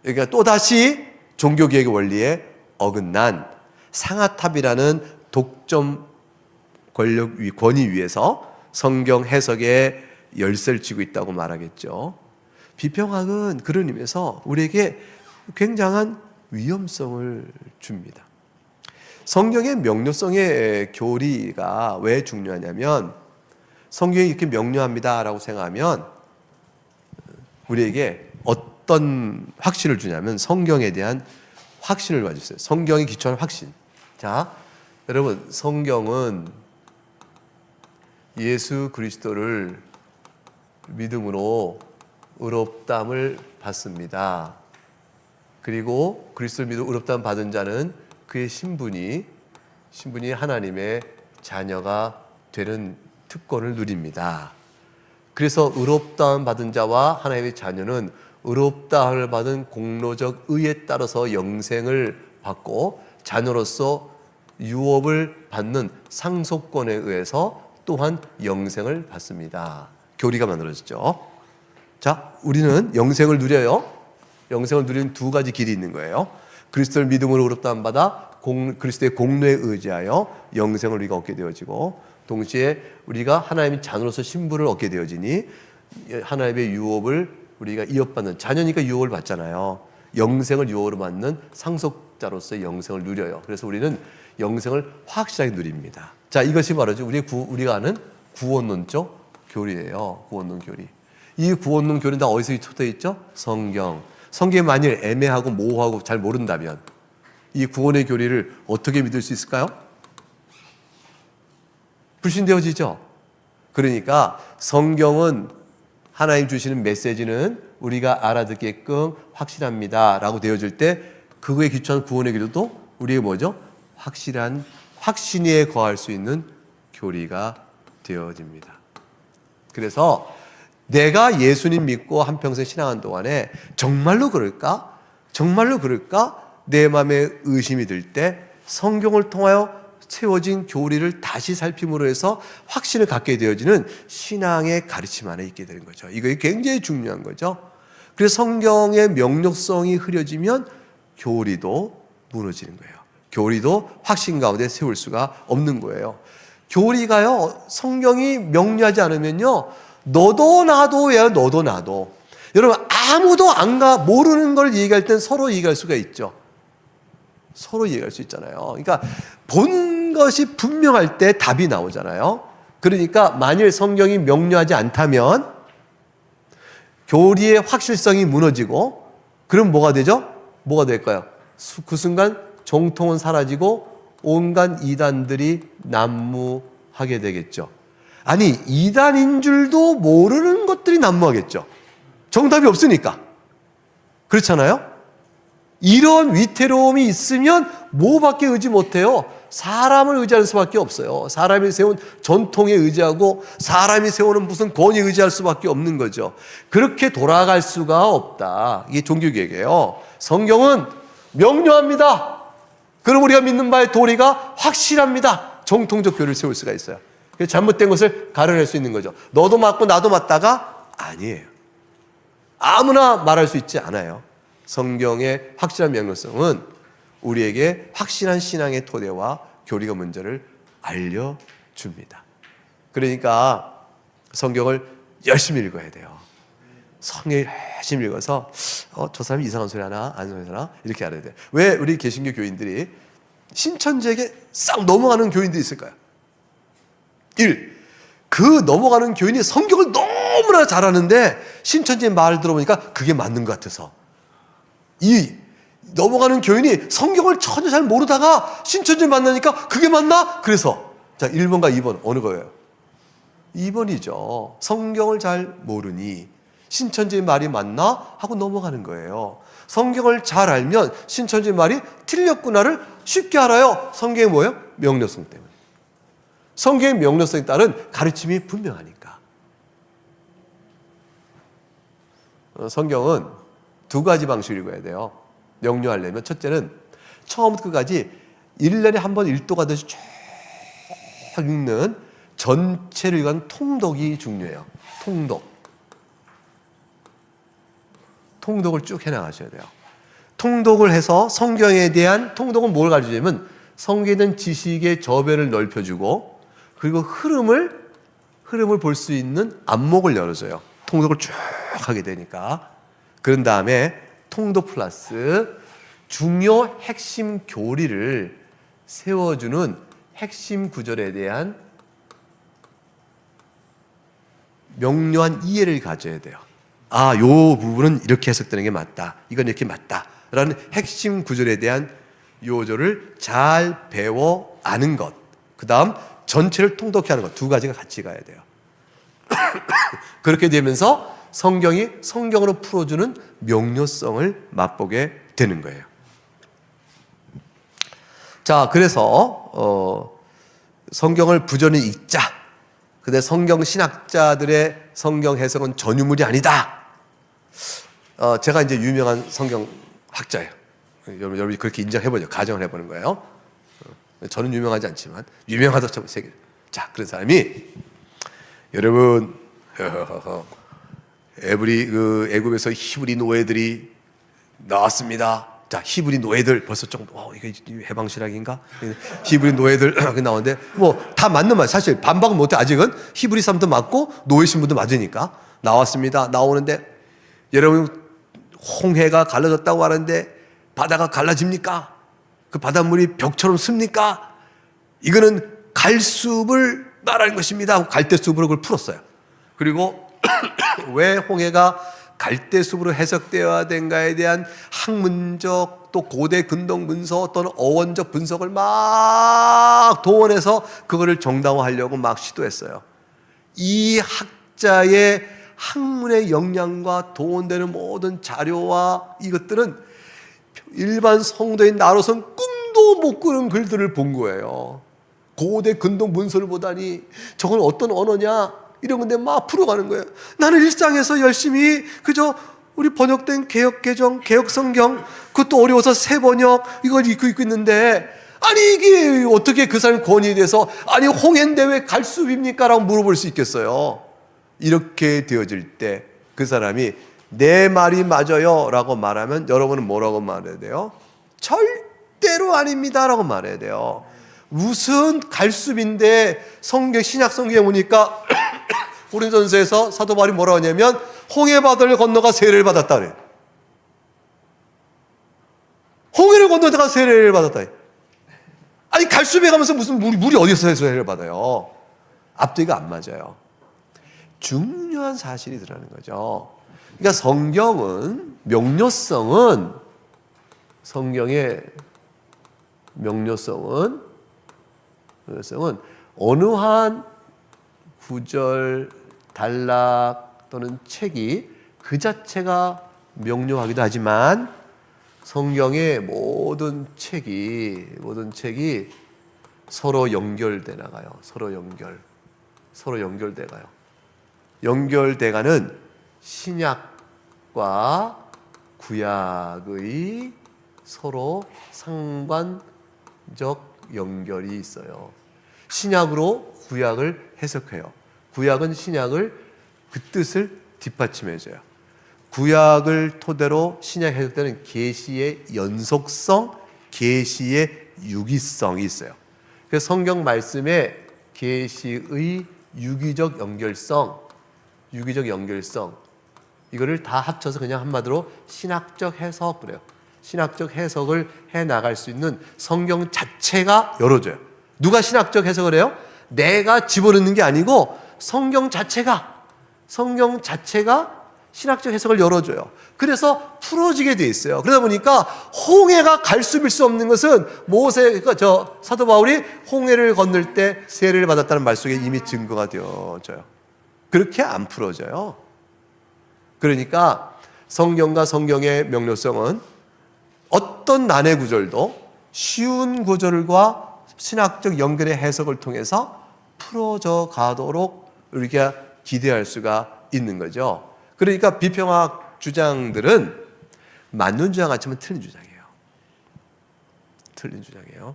그러니까 또다시 종교개혁의 원리에 어긋난 상아탑이라는 독점 권위 위에서 성경 해석에 열쇠를 쥐고 있다고 말하겠죠. 비평학은 그런 의미에서 우리에게 굉장한 위험성을 줍니다. 성경의 명료성의 교리가 왜 중요하냐면, 성경이 이렇게 명료합니다라고 생각하면 우리에게 어떤 확신을 주냐면 성경에 대한 확신을 가졌어요. 성경이 기초한 확신. 자, 여러분, 성경은 예수 그리스도를 믿음으로 의롭다함을 받습니다. 그리고 그리스도를 믿어 의롭다함 받은 자는 그의 신분이 하나님의 자녀가 되는 특권을 누립니다. 그래서 의롭다함 받은 자와 하나님의 자녀는 의롭다함을 받은 공로적 의에 따라서 영생을 받고, 자녀로서 유업을 받는 상속권에 의해서 또한 영생을 받습니다. 교리가 만들어졌죠. 자, 우리는 영생을 누려요. 영생을 누리는 두 가지 길이 있는 거예요. 그리스도를 믿음으로 의롭다함 받아 그리스도의 공로에 의지하여 영생을 우리가 얻게 되어지고, 동시에 우리가 하나님의 자녀로서 신분을 얻게 되어지니 하나님의 유업을 우리가 이어받는, 자녀니까 유업을 받잖아요. 영생을 유업으로 받는 상속자로서의 영생을 누려요. 그래서 우리는 영생을 확실하게 누립니다. 자, 이것이 바로 우리가 아는 구원론적 교리예요. 구원론 교리. 이 구원론 교리는 다 어디서 쏟아져 있죠? 성경이 만일 애매하고 모호하고 잘 모른다면 이 구원의 교리를 어떻게 믿을 수 있을까요? 불신되어지죠. 그러니까 성경은, 하나님 주시는 메시지는 우리가 알아듣게끔 확실합니다 라고 되어질 때, 그거에 기초한 구원의 교리도 우리의 뭐죠? 확실한 확신에 거할 수 있는 교리가 되어집니다. 그래서 내가 예수님 믿고 한평생 신앙한 동안에 정말로 그럴까? 내 마음에 의심이 들 때 성경을 통하여 세워진 교리를 다시 살핌으로 해서 확신을 갖게 되어지는 신앙의 가르침 안에 있게 되는 거죠. 이거 굉장히 중요한 거죠. 그래서 성경의 명료성이 흐려지면 교리도 무너지는 거예요. 교리도 확신 가운데 세울 수가 없는 거예요. 교리가요, 성경이 명료하지 않으면요, 너도 나도. 여러분, 아무도 모르는 걸 얘기할 땐 서로 얘기할 수가 있죠. 서로 얘기할 수 있잖아요. 그러니까 본 것이 분명할 때 답이 나오잖아요. 그러니까 만일 성경이 명료하지 않다면 교리의 확실성이 무너지고, 그럼 뭐가 되죠? 뭐가 될까요? 그 순간 정통은 사라지고 온갖 이단들이 난무하게 되겠죠. 아니, 이단인 줄도 모르는 것들이 난무하겠죠. 정답이 없으니까. 그렇잖아요? 이런 위태로움이 있으면 뭐밖에 의지 못해요? 사람을 의지할 수밖에 없어요. 사람이 세운 전통에 의지하고 사람이 세우는 무슨 권위에 의지할 수밖에 없는 거죠. 그렇게 돌아갈 수가 없다. 이게 종교개혁이에요. 성경은 명료합니다. 그럼 우리가 믿는 바의 도리가 확실합니다. 정통적 교리를 세울 수가 있어요. 그래서 잘못된 것을 가려낼 수 있는 거죠. 너도 맞고 나도 맞다가 아니에요. 아무나 말할 수 있지 않아요. 성경의 확실한 명료성은 우리에게 확실한 신앙의 토대와 교리가 뭔지를 알려줍니다. 그러니까 성경을 열심히 읽어야 돼요. 성경을 열심히 읽어서 저 사람이 이상한 소리 하나 안 소리 하나 이렇게 알아야 돼요. 왜 우리 개신교 교인들이 신천지에게 싹 넘어가는 교인들이 있을까요? 1. 그 넘어가는 교인이 성경을 너무나 잘하는데 신천지의 말을 들어보니까 그게 맞는 것 같아서. 2. 넘어가는 교인이 성경을 전혀 잘 모르다가 신천지를 만나니까 그게 맞나? 그래서 자, 1번과 2번 어느 거예요? 2번이죠. 성경을 잘 모르니 신천지의 말이 맞나? 하고 넘어가는 거예요. 성경을 잘 알면 신천지 말이 틀렸구나를 쉽게 알아요. 성경이 뭐예요? 명료성 때문에. 성경의 명료성에 따른 가르침이 분명하니까. 성경은 두 가지 방식으로 읽어야 돼요. 명료하려면 첫째는 처음부터 끝까지 1년에 한 번 일도가듯이 쭉 읽는 전체를 읽은 통독이 중요해요. 통독을 쭉 해나가셔야 돼요. 통독을 해서 성경에 대한 통독은 뭘 가르쳐주냐면 성경에 있는 지식의 저변을 넓혀주고 그리고 흐름을 볼 수 있는 안목을 열어줘요. 통독을 쭉 하게 되니까. 그런 다음에 통독 플러스 중요 핵심 교리를 세워주는 핵심 구절에 대한 명료한 이해를 가져야 돼요. 아, 요 부분은 이렇게 해석되는 게 맞다. 이건 이렇게 맞다. 라는 핵심 구절에 대한 요절을 잘 배워 아는 것. 그 다음 전체를 통독해 하는 것. 두 가지가 같이 가야 돼요. 그렇게 되면서 성경이 성경으로 풀어주는 명료성을 맛보게 되는 거예요. 자, 그래서 성경을 부전히 읽자. 근데 성경 신학자들의 성경 해석은 전유물이 아니다. 제가 이제 유명한 성경 학자예요. 여러분이 그렇게 인정해보죠. 가정을 해보는 거예요. 저는 유명하지 않지만 유명하다 세계. 자, 그런 사람이 여러분 애굽에서 히브리 노예들이 나왔습니다. 자, 히브리 노예들 벌써 좀 이게 해방신학인가? 히브리 노예들 나오는데 뭐 다 맞는 말. 사실 반박은 못해. 아직은 히브리 사람도 맞고 노예 신분도 맞으니까 나왔습니다. 나오는데 여러분 홍해가 갈라졌다고 하는데 바다가 갈라집니까? 그 바닷물이 벽처럼 습니까? 이거는 갈수을 말하는 것입니다. 갈대숲으로 그걸 풀었어요. 그리고 왜 홍해가 갈대숲으로 해석되어야 된가에 대한 학문적 또 고대 근동 문서 또는 어원적 분석을 막 동원해서 그거를 정당화하려고 막 시도했어요. 이 학자의 학문의 역량과 동원되는 모든 자료와 이것들은 일반 성도인 나로선 꿈도 못 꾸는 글들을 본 거예요. 고대 근동 문서를 보다니 저건 어떤 언어냐 이런 건데 막 풀어가는 거예요. 나는 일상에서 열심히 그저 우리 번역된 개혁개정, 개혁성경 그것도 어려워서 새 번역 이걸 읽고 있는데 아니 이게 어떻게 그 사람 권위에 대해서 아니 홍해인데 왜 갈수입니까? 라고 물어볼 수 있겠어요. 이렇게 되어질 때 그 사람이 내 말이 맞아요 라고 말하면 여러분은 뭐라고 말해야 돼요? 절대로 아닙니다 라고 말해야 돼요. 무슨 갈수인데 신약 성경에 보니까 고린도전서에서 사도 바울이 뭐라고 하냐면 홍해 바다를 건너가 세례를 받았다 그래요. 홍해를 건너다가 세례를 받았다. 아니 갈수에 가면서 무슨 물이 어디서 세례를 받아요? 앞뒤가 안 맞아요. 중요한 사실이 드러나는 거죠. 그러니까 성경의 명료성은 어느 한 구절, 단락 또는 책이 그 자체가 명료하기도 하지만 성경의 모든 책이 서로 연결돼 나가요. 서로 연결돼 가요. 연결돼가는 신약과 구약의 서로 상관적 연결이 있어요. 신약으로 구약을 해석해요. 구약은 신약을 그 뜻을 뒷받침해줘요. 구약을 토대로 신약 해석되는 계시의 연속성, 계시의 유기성이 있어요. 그래서 성경 말씀에 계시의 유기적 연결성 이거를 다 합쳐서 그냥 한마디로 신학적 해석 그래요. 신학적 해석을 해 나갈 수 있는 성경 자체가 열어줘요. 누가 신학적 해석을 해요? 내가 집어넣는 게 아니고 성경 자체가 신학적 해석을 열어줘요. 그래서 풀어지게 돼 있어요. 그러다 보니까 홍해가 갈수일 수 없는 것은 사도 바울이 홍해를 건널 때 세례를 받았다는 말 속에 이미 증거가 되어져요. 그렇게 안 풀어져요. 그러니까 성경과 성경의 명료성은 어떤 난해 구절도 쉬운 구절과 신학적 연결의 해석을 통해서 풀어져 가도록 우리가 기대할 수가 있는 거죠. 그러니까 비평학 주장들은 맞는 주장 같지만 틀린 주장이에요. 틀린 주장이에요.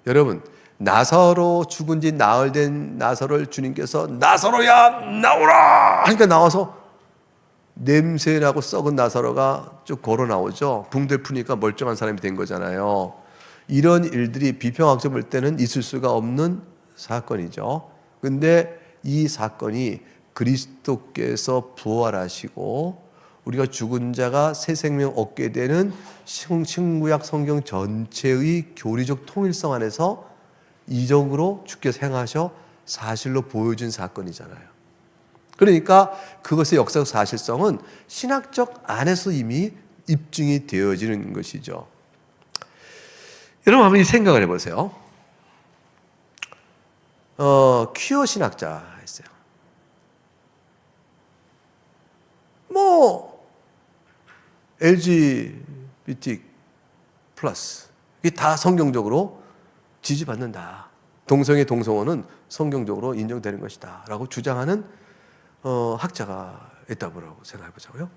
여러분, 나사로 죽은 지 나흘 된 나사로를 주님께서 나사로야 나오라 하니까 나와서 냄새나고 썩은 나사로가 쭉 걸어 나오죠. 붕대 푸니까 멀쩡한 사람이 된 거잖아요. 이런 일들이 비평학적 볼 때는 있을 수가 없는 사건이죠. 근데 이 사건이 그리스도께서 부활하시고 우리가 죽은 자가 새 생명 얻게 되는 신구약 성경 전체의 교리적 통일성 안에서 이적으로 주께서 행하셔 사실로 보여준 사건이잖아요. 그러니까 그것의 역사적 사실성은 신학적 안에서 이미 입증이 되어지는 것이죠. 여러분 한번 이 생각을 해보세요. 퀴어 신학자 있어요. LGBT 플러스 이게 다 성경적으로 지지받는다. 동성애 동성혼은 성경적으로 인정되는 것이다 라고 주장하는 학자가 있다고 생각해보자고요.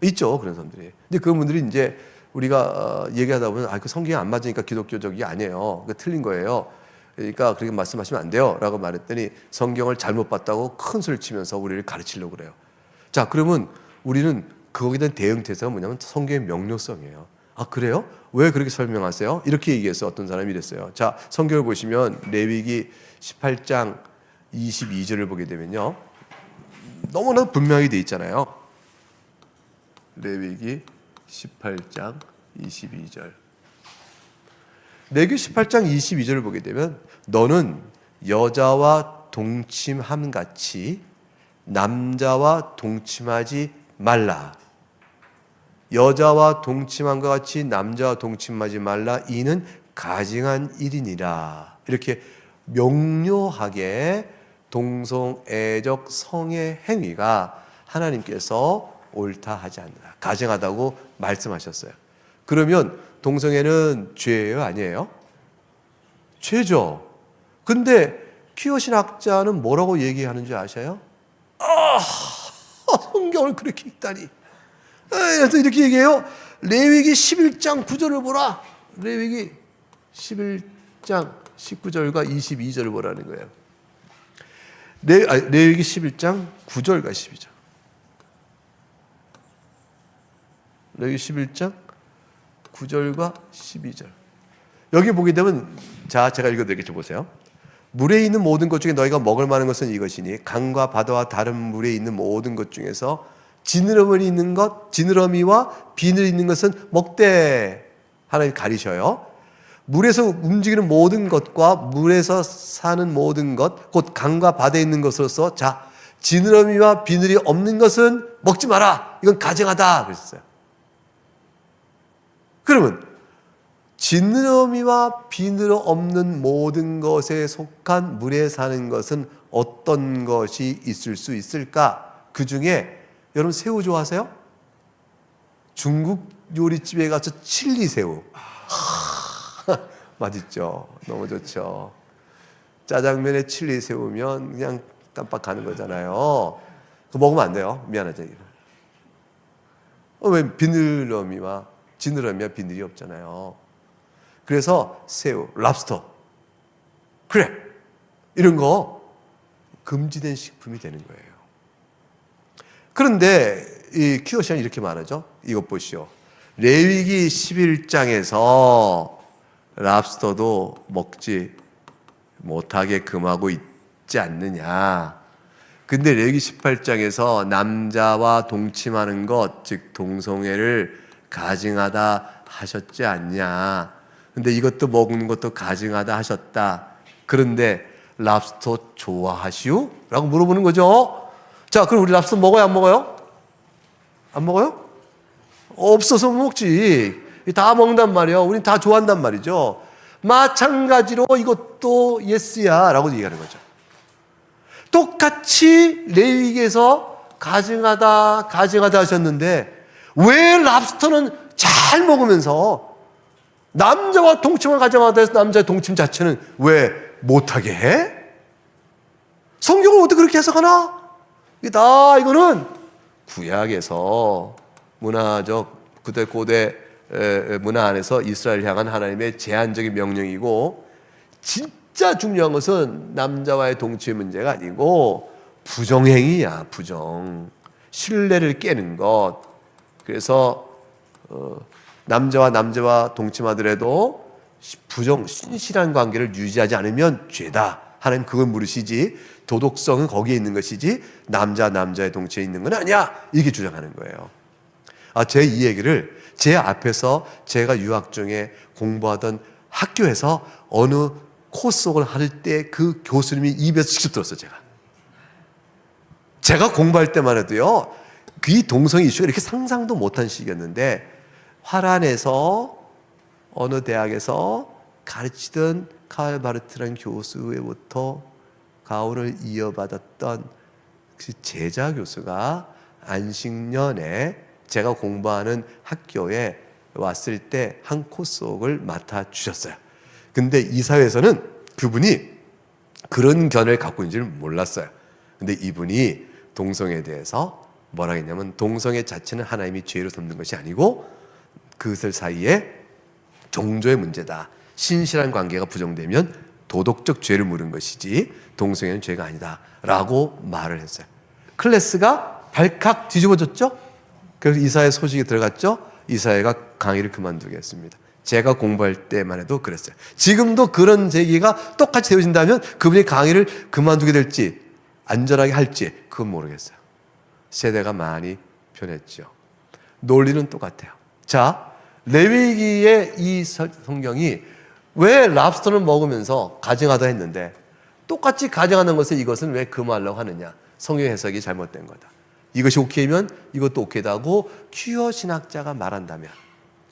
있죠, 그런 사람들이. 근데 그분들이 이제 우리가 얘기하다 보면 그 성경이 안 맞으니까 기독교적이 아니에요. 그 틀린 거예요. 그러니까 그렇게 말씀하시면 안 돼요 라고 말했더니 성경을 잘못 봤다고 큰 소리를 치면서 우리를 가르치려고 그래요. 자, 그러면 우리는 거기에 대한 대응 태세가 뭐냐면 성경의 명료성이에요. 아, 그래요? 왜 그렇게 설명하세요? 이렇게 얘기해서 어떤 사람이 이랬어요. 자, 성경을 보시면 레위기 18장 22절을 보게 되면요, 너무나 분명히 돼 있잖아요. 레위기 18장 22절. 레위기 18장 22절을 보게 되면 너는 여자와 동침함 같이 남자와 동침하지 말라. 여자와 동침함과 같이 남자와 동침하지 말라. 이는 가증한 일이니라. 이렇게 명료하게 동성애적 성의 행위가 하나님께서 옳다 하지 않는다, 가증하다고 말씀하셨어요. 그러면 동성애는 죄예요, 아니에요? 죄죠. 근데 퀴어 신학자는 뭐라고 얘기하는지 아셔요? 성경을 그렇게 읽다니. 그래서 이렇게 얘기해요. 레위기 11장 9절을 보라. 레위기 11장 19절과 22절을 보라는 거예요. 레위기 11장 9절과 12절. 레위기 11장 9절과 12절. 여기 보게 되면, 자, 제가 읽어드리겠죠. 보세요. 물에 있는 모든 것 중에 너희가 먹을 만한 것은 이것이니 강과 바다와 다른 물에 있는 모든 것 중에서 지느러미 있는 것, 지느러미와 비늘 있는 것은 먹되. 하나님 가리셔요. 물에서 움직이는 모든 것과 물에서 사는 모든 것, 곧 강과 바다에 있는 것으로서, 자, 지느러미와 비늘이 없는 것은 먹지 마라. 이건 가증하다 그랬어요. 그러면 지느러미와 비늘 없는 모든 것에 속한 물에 사는 것은 어떤 것이 있을 수 있을까? 그 중에 여러분 새우 좋아하세요? 중국 요리집에 가서 칠리 새우. 맛있죠. 너무 좋죠. 짜장면에 칠리 새우면 그냥 깜빡 가는 거잖아요. 그거 먹으면 안 돼요. 미안하죠. 왜 비늘러미와 지느러미와 비늘이 없잖아요. 그래서 새우, 랍스터, 크랩 이런 거 금지된 식품이 되는 거예요. 그런데 이 퀴어시안이 이렇게 말하죠. 이것 보시오. 레위기 11장에서 랍스터도 먹지 못하게 금하고 있지 않느냐. 근데 레위기 18장에서 남자와 동침하는 것, 즉 동성애를 가증하다 하셨지 않냐. 근데 이것도 먹는 것도 가증하다 하셨다. 그런데 랍스터 좋아하시오? 라고 물어보는 거죠. 자, 그럼 우리 랍스터 먹어요, 안 먹어요? 안 먹어요? 없어서 먹지. 다 먹는단 말이에요. 우린 다 좋아한단 말이죠. 마찬가지로 이것도 예스야 라고 얘기하는 거죠. 똑같이 레위기에서 가증하다 하셨는데 왜 랍스터는 잘 먹으면서 남자와 동침을 가정하다 해서 남자의 동침 자체는 왜 못하게 해? 성경을 어떻게 그렇게 해석하나? 이거는 구약에서 문화적 그때 고대 문화 안에서 이스라엘 향한 하나님의 제한적인 명령이고, 진짜 중요한 것은 남자와의 동침의 문제가 아니고 부정행위야. 부정, 신뢰를 깨는 것. 그래서 남자와 동침하더라도 신실한 관계를 유지하지 않으면 죄다. 하나님 그걸 물으시지, 도덕성은 거기에 있는 것이지 남자의 동침에 있는 건 아니야, 이렇게 주장하는 거예요. 제 이 얘기를 제 앞에서 제가 유학 중에 공부하던 학교에서 어느 코스웍을 할 때 그 교수님이 입에서 직접 들었어요. 제가 공부할 때만 해도요, 이 동성 이슈가 이렇게 상상도 못한 시기였는데, 화란에서 어느 대학에서 가르치던 카일 바르트라는 교수로부터 가호를 이어받았던 그 제자 교수가 안식년에 제가 공부하는 학교에 왔을 때 한 코스웍을 맡아주셨어요. 근데 이사회에서는 그분이 그런 견해를 갖고 있는지를 몰랐어요. 근데 이분이 동성에 대해서 뭐라 했냐면, 동성애 자체는 하나님이 죄로 삼는 것이 아니고 그것을 사이에 종조의 문제다. 신실한 관계가 부정되면 도덕적 죄를 물은 것이지 동성애는 죄가 아니다 라고 말을 했어요. 클래스가 발칵 뒤집어졌죠. 그래서 이사회 소식이 들어갔죠. 이사회가 강의를 그만두게 했습니다. 제가 공부할 때만 해도 그랬어요. 지금도 그런 제기가 똑같이 되어진다면 그분이 강의를 그만두게 될지 안전하게 할지 그건 모르겠어요. 세대가 많이 변했죠. 논리는 똑같아요. 자, 레위기의 이 성경이 왜 랍스터를 먹으면서 가증하다 했는데 똑같이 가증하는 것을 이것은 왜 금하려고 하느냐? 성경 해석이 잘못된 거다. 이것이 오케이면 이것도 오케이다 하고 퀴어 신학자가 말한다면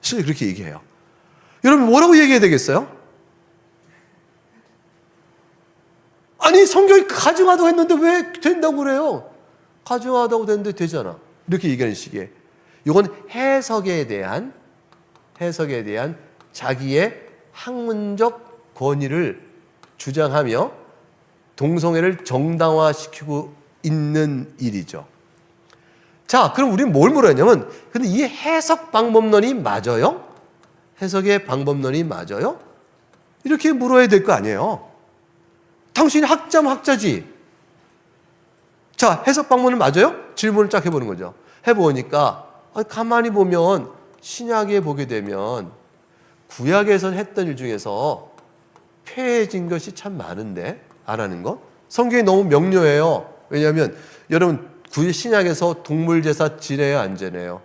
실제 그렇게 얘기해요. 여러분 뭐라고 얘기해야 되겠어요? 아니 성경이 가증하다고 했는데 왜 된다고 그래요? 가증하다고 됐는데 되잖아. 이렇게 얘기하는 식이에요. 이건 해석에 대한 자기의 학문적 권위를 주장하며 동성애를 정당화시키고 있는 일이죠. 자, 그럼 우리는 뭘 물었냐면, 근데 이 해석 방법론이 맞아요? 해석의 방법론이 맞아요? 이렇게 물어야 될 거 아니에요. 당신이 학자면 학자지. 자, 해석 방법은 맞아요? 질문을 쫙 해보는 거죠. 해보니까 가만히 보면 신약에 보게 되면 구약에서 했던 일 중에서 폐해진 것이 참 많은데 안 하는 것? 성경이 너무 명료해요. 왜냐하면 여러분 신약에서 동물 제사 지내요, 안 지내요?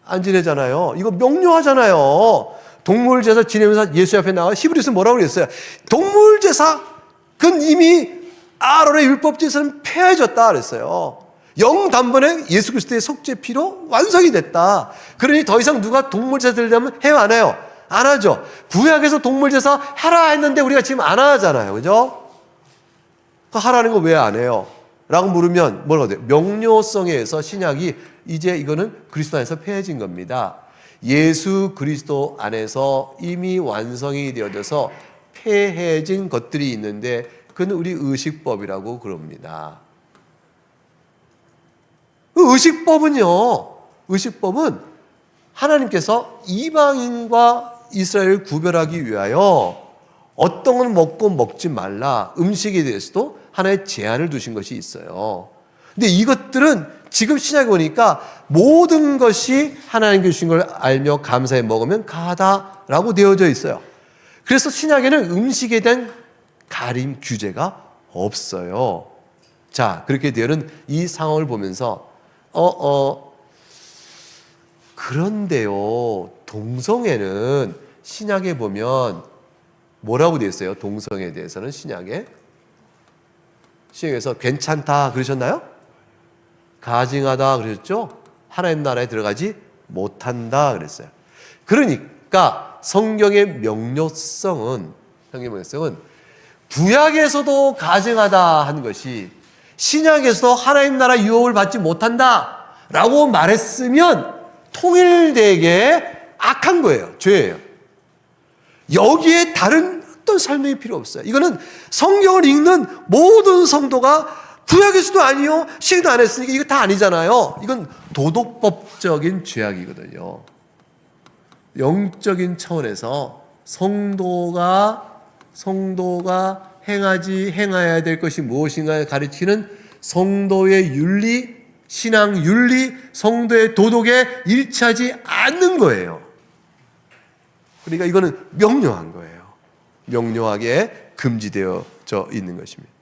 안 지내잖아요. 이거 명료하잖아요. 동물 제사 지내면서 예수 앞에 나와 히브리서 뭐라고 그랬어요? 동물 제사 그건 이미 아론의 율법 제사는 폐해졌다 그랬어요. 영단번에 예수 그리스도의 속죄 피로 완성이 됐다. 그러니 더 이상 누가 동물 제사 드리려면 해요, 안 해요? 안 하죠. 구약에서 동물 제사 하라 했는데 우리가 지금 안 하잖아요. 그죠? 하라는 거 왜 안 해요? 라고 물으면 뭐라고 돼요? 명료성에 의해서 신약이 이제 이거는 그리스도 안에서 폐해진 겁니다. 예수 그리스도 안에서 이미 완성이 되어져서 폐해진 것들이 있는데 그건 우리 의식법이라고 그럽니다. 의식법은 하나님께서 이방인과 이스라엘을 구별하기 위하여 어떤 건 먹고 먹지 말라, 음식에 대해서도 하나의 제한을 두신 것이 있어요. 근데 이것들은 지금 신약에 보니까 모든 것이 하나님께 주신 걸 알며 감사해 먹으면 가하다라고 되어져 있어요. 그래서 신약에는 음식에 대한 가림 규제가 없어요. 자, 그렇게 되는 이 상황을 보면서 그런데요, 동성애는 신약에 보면 뭐라고 되어 있어요? 동성애에 대해서는 신약에서 괜찮다 그러셨나요? 가증하다 그러셨죠? 하나님 나라에 들어가지 못한다 그랬어요. 그러니까 성경의 명료성은 구약에서도 가증하다 한 것이 신약에서도 하나님 나라 유혹을 받지 못한다 라고 말했으면 통일되게 악한 거예요. 죄예요. 여기에 다른 어떤 설명이 필요 없어요. 이거는 성경을 읽는 모든 성도가 구약에서도 아니요, 신약도 안 했으니까 이거 다 아니잖아요. 이건 도덕법적인 죄악이거든요. 영적인 차원에서 성도가 행해야 될 것이 무엇인가를 가르치는 성도의 윤리, 신앙 윤리, 성도의 도덕에 일치하지 않는 거예요. 그러니까 이거는 명료한 거예요. 명료하게 금지되어져 있는 것입니다.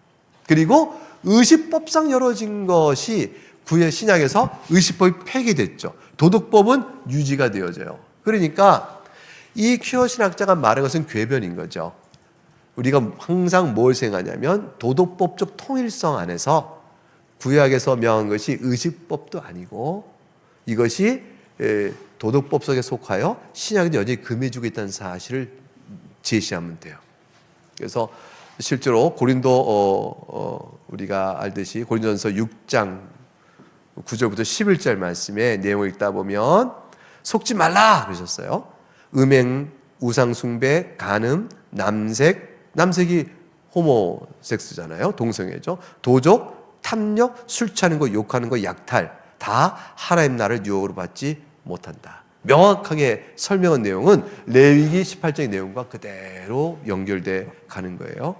그리고 의식법상 열어진 것이 구약 신약에서 의식법이 폐기됐죠. 도덕법은 유지가 되어져요. 그러니까 이 퀴어 신학자가 말한 것은 궤변인 거죠. 우리가 항상 뭘 생각하냐면 도덕법적 통일성 안에서 구약에서 명한 것이 의식법도 아니고 이것이 도덕법 속에 속하여 신약에도 여전히 금해주고 있다는 사실을 제시하면 돼요. 그래서 실제로 고린도 우리가 알듯이 고린도전서 6장 9절부터 11절 말씀에 내용을 읽다 보면 속지 말라 그러셨어요. 음행, 우상숭배, 간음, 남색이 호모섹스잖아요. 동성애죠. 도적, 탐욕, 술 취하는 거, 욕하는 거, 약탈 다 하나님 나라를 유혹으로 받지 못한다. 명확하게 설명한 내용은 레위기 18장의 내용과 그대로 연결돼 가는 거예요.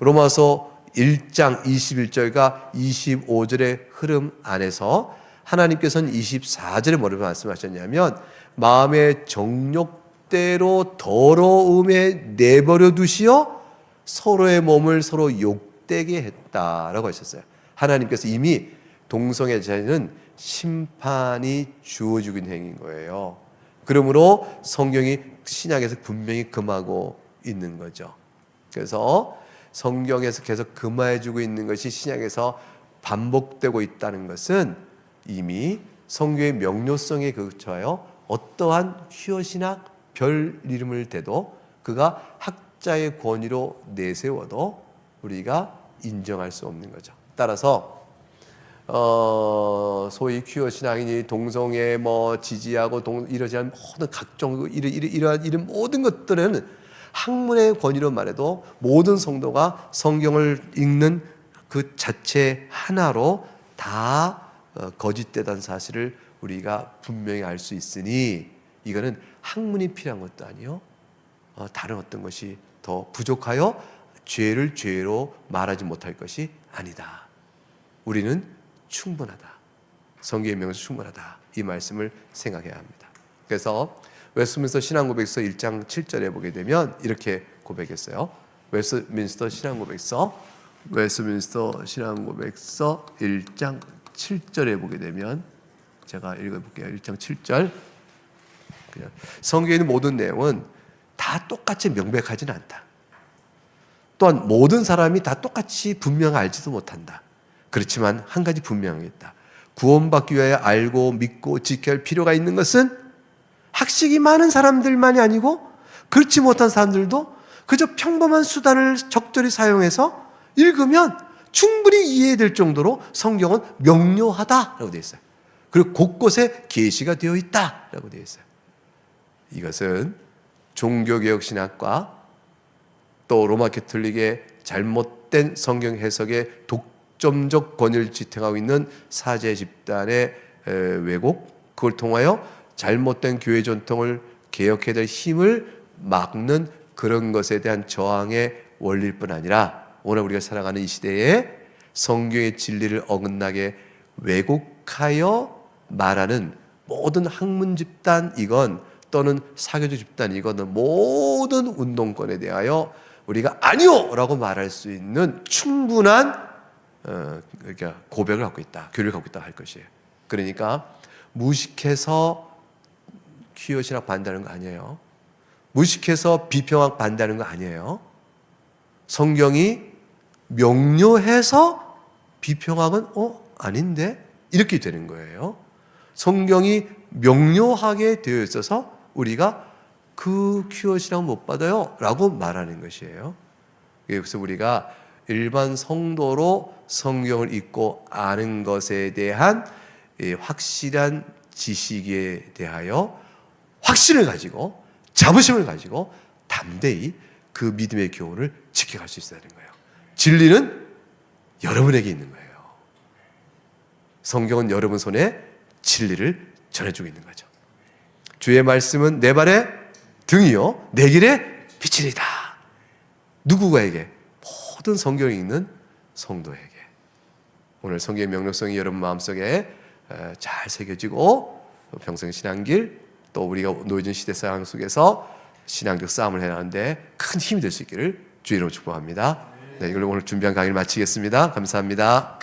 로마서 1장 21절과 25절의 흐름 안에서 하나님께서는 24절에 뭐라고 말씀하셨냐면 마음의 정욕대로 더러움에 내버려 두시어 서로의 몸을 서로 욕되게 했다라고 하셨어요. 하나님께서 이미 동성애자는 심판이 주어지고 있는 행위인 거예요. 그러므로 성경이 신약에서 분명히 금하고 있는 거죠. 그래서 성경에서 계속 금해주고 있는 것이 신약에서 반복되고 있다는 것은 이미 성경의 명료성에 그쳐요. 어떠한 퀴어신학 별 이름을 대도 그가 학자의 권위로 내세워도 우리가 인정할 수 없는 거죠. 따라서 소위 퀴어 신앙이니 동성애 지지하고 이러지 않은 모든 각종 이러한 모든 것들은 학문의 권위로 말해도 모든 성도가 성경을 읽는 그 자체 하나로 다 거짓되다는 사실을 우리가 분명히 알 수 있으니 이거는 학문이 필요한 것도 아니요 다른 어떤 것이 더 부족하여 죄를 죄로 말하지 못할 것이 아니다. 우리는 충분하다. 성경의 명에서 충분하다. 이 말씀을 생각해야 합니다. 그래서 웨스트민스터 신앙고백서 1장 7절에 보게 되면 이렇게 고백했어요. 웨스트민스터 신앙고백서 1장 7절에 보게 되면 제가 읽어볼게요. 1장 7절. 성경에 있는 모든 내용은 다 똑같이 명백하지는 않다. 또한 모든 사람이 다 똑같이 분명 알지도 못한다. 그렇지만 한 가지 분명하겠다. 구원받기 위하여 알고 믿고 지켜야 할 필요가 있는 것은 학식이 많은 사람들만이 아니고 그렇지 못한 사람들도 그저 평범한 수단을 적절히 사용해서 읽으면 충분히 이해될 정도로 성경은 명료하다라고 되어 있어요. 그리고 곳곳에 계시가 되어 있다라고 되어 있어요. 이것은 종교개혁신학과 또 로마 캐톨릭의 잘못된 성경 해석의 독점적 권위를 지탱하고 있는 사제 집단의 왜곡, 그걸 통하여 잘못된 교회 전통을 개혁해야 될 힘을 막는 그런 것에 대한 저항의 원리일 뿐 아니라 오늘 우리가 살아가는 이 시대에 성경의 진리를 어긋나게 왜곡하여 말하는 모든 학문 집단 이건 또는 사교적 집단 이거는 모든 운동권에 대하여 우리가 아니요! 라고 말할 수 있는 충분한 고백을 갖고 있다. 교리를 갖고 있다 할 것이에요. 그러니까 무식해서 퀴어 신학 반대하는 거 아니에요. 무식해서 비평학 반대하는 거 아니에요. 성경이 명료해서 비평학은 아닌데 이렇게 되는 거예요. 성경이 명료하게 되어 있어서 우리가 그 퀴어 신학 못 받아요 라고 말하는 것이에요. 그래서 우리가 일반 성도로 성경을 읽고 아는 것에 대한 확실한 지식에 대하여 확신을 가지고 자부심을 가지고 담대히 그 믿음의 교훈을 지켜갈 수 있어야 되는 거예요. 진리는 여러분에게 있는 거예요. 성경은 여러분 손에 진리를 전해주고 있는 거죠. 주의 말씀은 내 발의 등이요 내 길의 빛이니이다. 누구에게? 모든 성경이 읽는 성도에게. 오늘 성경의 명료성이 여러분 마음속에 잘 새겨지고 평생 신앙길, 또 우리가 놓여진 시대 상황 속에서 신앙적 싸움을 해나가는데 큰 힘이 될 수 있기를 주의 이름으로 축복합니다. 네, 이걸로 오늘 준비한 강의를 마치겠습니다. 감사합니다.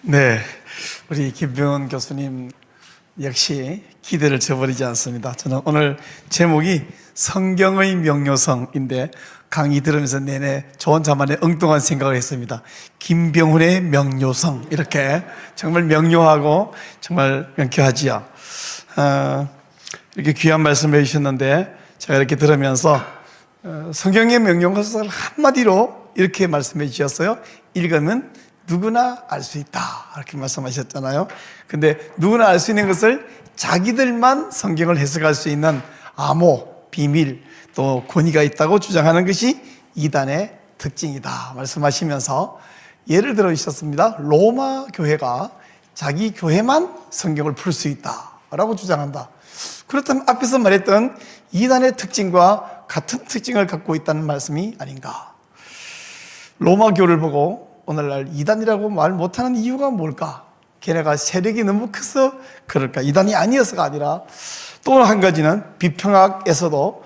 네, 우리 김병헌 교수님 역시 기대를 저버리지 않습니다. 저는 오늘 제목이 성경의 명료성인데 강의 들으면서 내내 저 혼자만의 엉뚱한 생각을 했습니다. 김병헌의 명료성, 이렇게 정말 명료하고 정말 명쾌하지요. 이렇게 귀한 말씀을 해주셨는데 제가 이렇게 들으면서 성경의 명료성을 한마디로 이렇게 말씀해 주셨어요. 읽으면 누구나 알 수 있다, 이렇게 말씀하셨잖아요. 근데 누구나 알 수 있는 것을 자기들만 성경을 해석할 수 있는 암호, 비밀, 또 권위가 있다고 주장하는 것이 이단의 특징이다 말씀하시면서 예를 들어 주셨습니다. 로마 교회가 자기 교회만 성경을 풀 수 있다라고 주장한다. 그렇다면 앞에서 말했던 이단의 특징과 같은 특징을 갖고 있다는 말씀이 아닌가. 로마 교를 보고 오늘날 이단이라고 말 못하는 이유가 뭘까? 걔네가 세력이 너무 커서 그럴까? 이단이 아니어서가 아니라 또 한 가지는 비평학에서도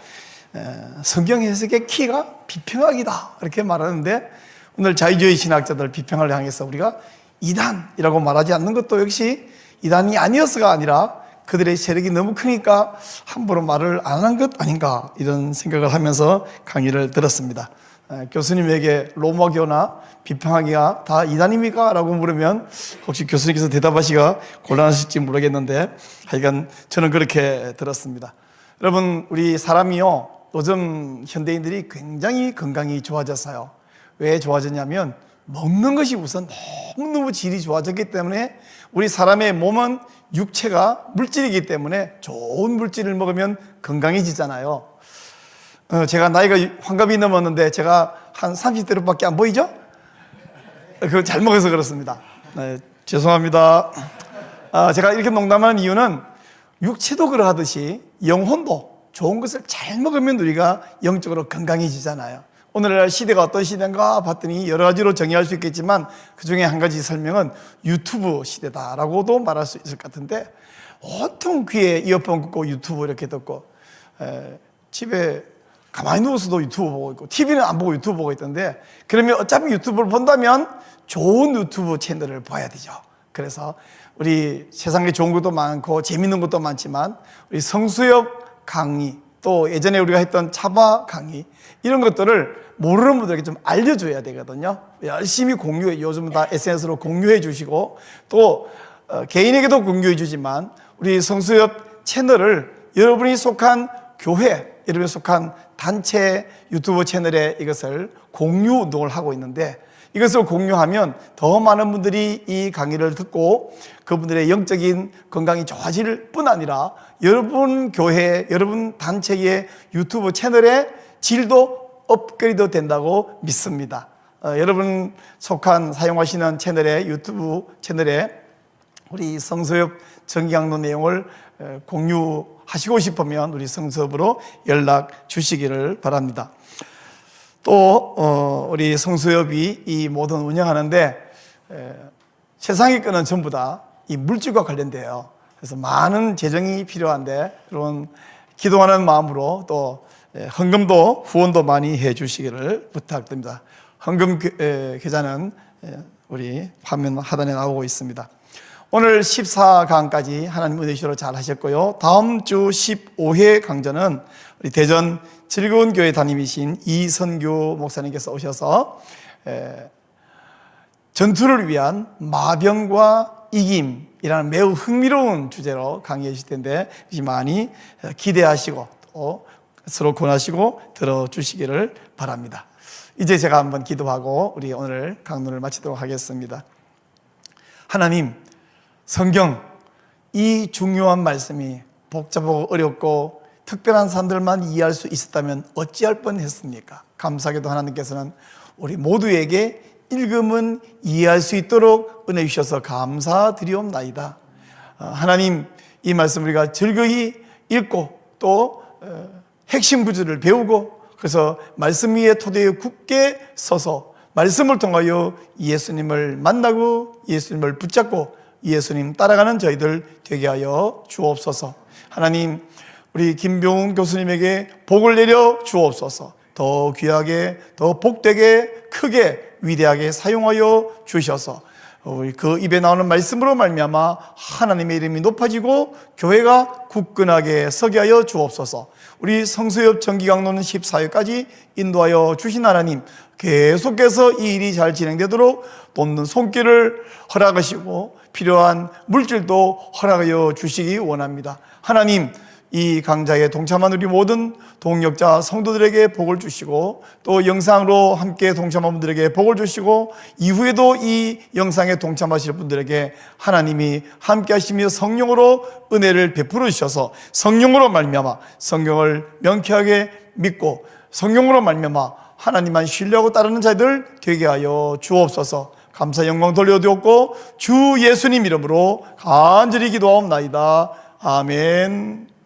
성경 해석의 키가 비평학이다 이렇게 말하는데, 오늘 자유주의 신학자들 비평을 향해서 우리가 이단이라고 말하지 않는 것도 역시 이단이 아니어서가 아니라 그들의 세력이 너무 크니까 함부로 말을 안 하는 것 아닌가, 이런 생각을 하면서 강의를 들었습니다. 교수님에게 로마교나 비평하기가 다 이단입니까? 라고 물으면 혹시 교수님께서 대답하시기가 곤란하실지 모르겠는데 하여간 저는 그렇게 들었습니다. 여러분, 우리 사람이요, 요즘 현대인들이 굉장히 건강이 좋아졌어요. 왜 좋아졌냐면 먹는 것이 우선 너무너무 질이 좋아졌기 때문에 우리 사람의 몸은 육체가 물질이기 때문에 좋은 물질을 먹으면 건강해지잖아요. 제가 나이가 환갑이 넘었는데 제가 한 30대로밖에 안 보이죠? 그거 잘 먹어서 그렇습니다. 네, 죄송합니다. 제가 이렇게 농담하는 이유는 육체도 그러하듯이 영혼도 좋은 것을 잘 먹으면 우리가 영적으로 건강해지잖아요. 오늘날 시대가 어떤 시대인가 봤더니 여러 가지로 정의할 수 있겠지만 그 중에 한 가지 설명은 유튜브 시대다라고도 말할 수 있을 것 같은데, 온통 귀에 이어폰 꽂고 유튜브 이렇게 듣고 집에 가만히 누워서도 유튜브 보고 있고 TV는 안 보고 유튜브 보고 있던데, 그러면 어차피 유튜브를 본다면 좋은 유튜브 채널을 봐야 되죠. 그래서 우리 세상에 좋은 것도 많고 재밌는 것도 많지만 우리 성수협 강의, 또 예전에 우리가 했던 차바 강의, 이런 것들을 모르는 분들에게 좀 알려줘야 되거든요. 열심히 공유해, 요즘 다 SNS로 공유해 주시고 또 개인에게도 공유해 주지만 우리 성수협 채널을 여러분이 속한 교회, 여러분이 속한 단체 유튜브 채널에 이것을 공유 운동을 하고 있는데, 이것을 공유하면 더 많은 분들이 이 강의를 듣고 그분들의 영적인 건강이 좋아질 뿐 아니라 여러분 교회, 여러분 단체의 유튜브 채널의 질도 업그레이드 된다고 믿습니다. 여러분 속한 사용하시는 채널의 유튜브 채널에 우리 성서협 정기강론 내용을 공유하시고 싶으면 우리 성서협으로 연락 주시기를 바랍니다. 또 우리 성수협이 이 모든 운영하는데 세상의 거는 전부 다 이 물질과 관련돼요. 그래서 많은 재정이 필요한데 그런 기도하는 마음으로 또 헌금도 후원도 많이 해 주시기를 부탁드립니다. 헌금 계좌는 우리 화면 하단에 나오고 있습니다. 오늘 14강까지 하나님 은혜시로 잘 하셨고요. 다음 주 15회 강좌는 우리 대전 즐거운 교회 담임이신 이선교 목사님께서 오셔서 전투를 위한 마병과 이김이라는 매우 흥미로운 주제로 강의해 주실 텐데 많이 기대하시고 또 서로 권하시고 들어주시기를 바랍니다. 이제 제가 한번 기도하고 우리 오늘 강론을 마치도록 하겠습니다. 하나님, 성경 이 중요한 말씀이 복잡하고 어렵고 특별한 사람들만 이해할 수 있었다면 어찌할 뻔했습니까? 감사하게도 하나님께서는 우리 모두에게 읽으면 이해할 수 있도록 은혜 주셔서 감사드리옵나이다. 하나님, 이 말씀 우리가 즐거이 읽고 또 핵심 구절을 배우고 그래서 말씀 위에 토대에 굳게 서서 말씀을 통하여 예수님을 만나고 예수님을 붙잡고 예수님 따라가는 저희들 되게 하여 주옵소서. 하나님, 우리 김병훈 교수님에게 복을 내려 주옵소서. 더 귀하게, 더 복되게, 크게, 위대하게 사용하여 주셔서 그 입에 나오는 말씀으로 말미암아 하나님의 이름이 높아지고 교회가 굳건하게 서게 하여 주옵소서. 우리 성수협 정기강론은 14회까지 인도하여 주신 하나님, 계속해서 이 일이 잘 진행되도록 돕는 손길을 허락하시고 필요한 물질도 허락하여 주시기 원합니다. 하나님, 이 강좌에 동참한 우리 모든 동역자 성도들에게 복을 주시고 또 영상으로 함께 동참한 분들에게 복을 주시고 이후에도 이 영상에 동참하실 분들에게 하나님이 함께 하시며 성령으로 은혜를 베풀어 주셔서 성령으로 말미암아 성경을 명쾌하게 믿고 성령으로 말미암아 하나님만 신뢰하고 따르는 자들 되게 하여 주옵소서. 감사 영광 돌려드렸고 주 예수님 이름으로 간절히 기도하옵나이다. 아멘.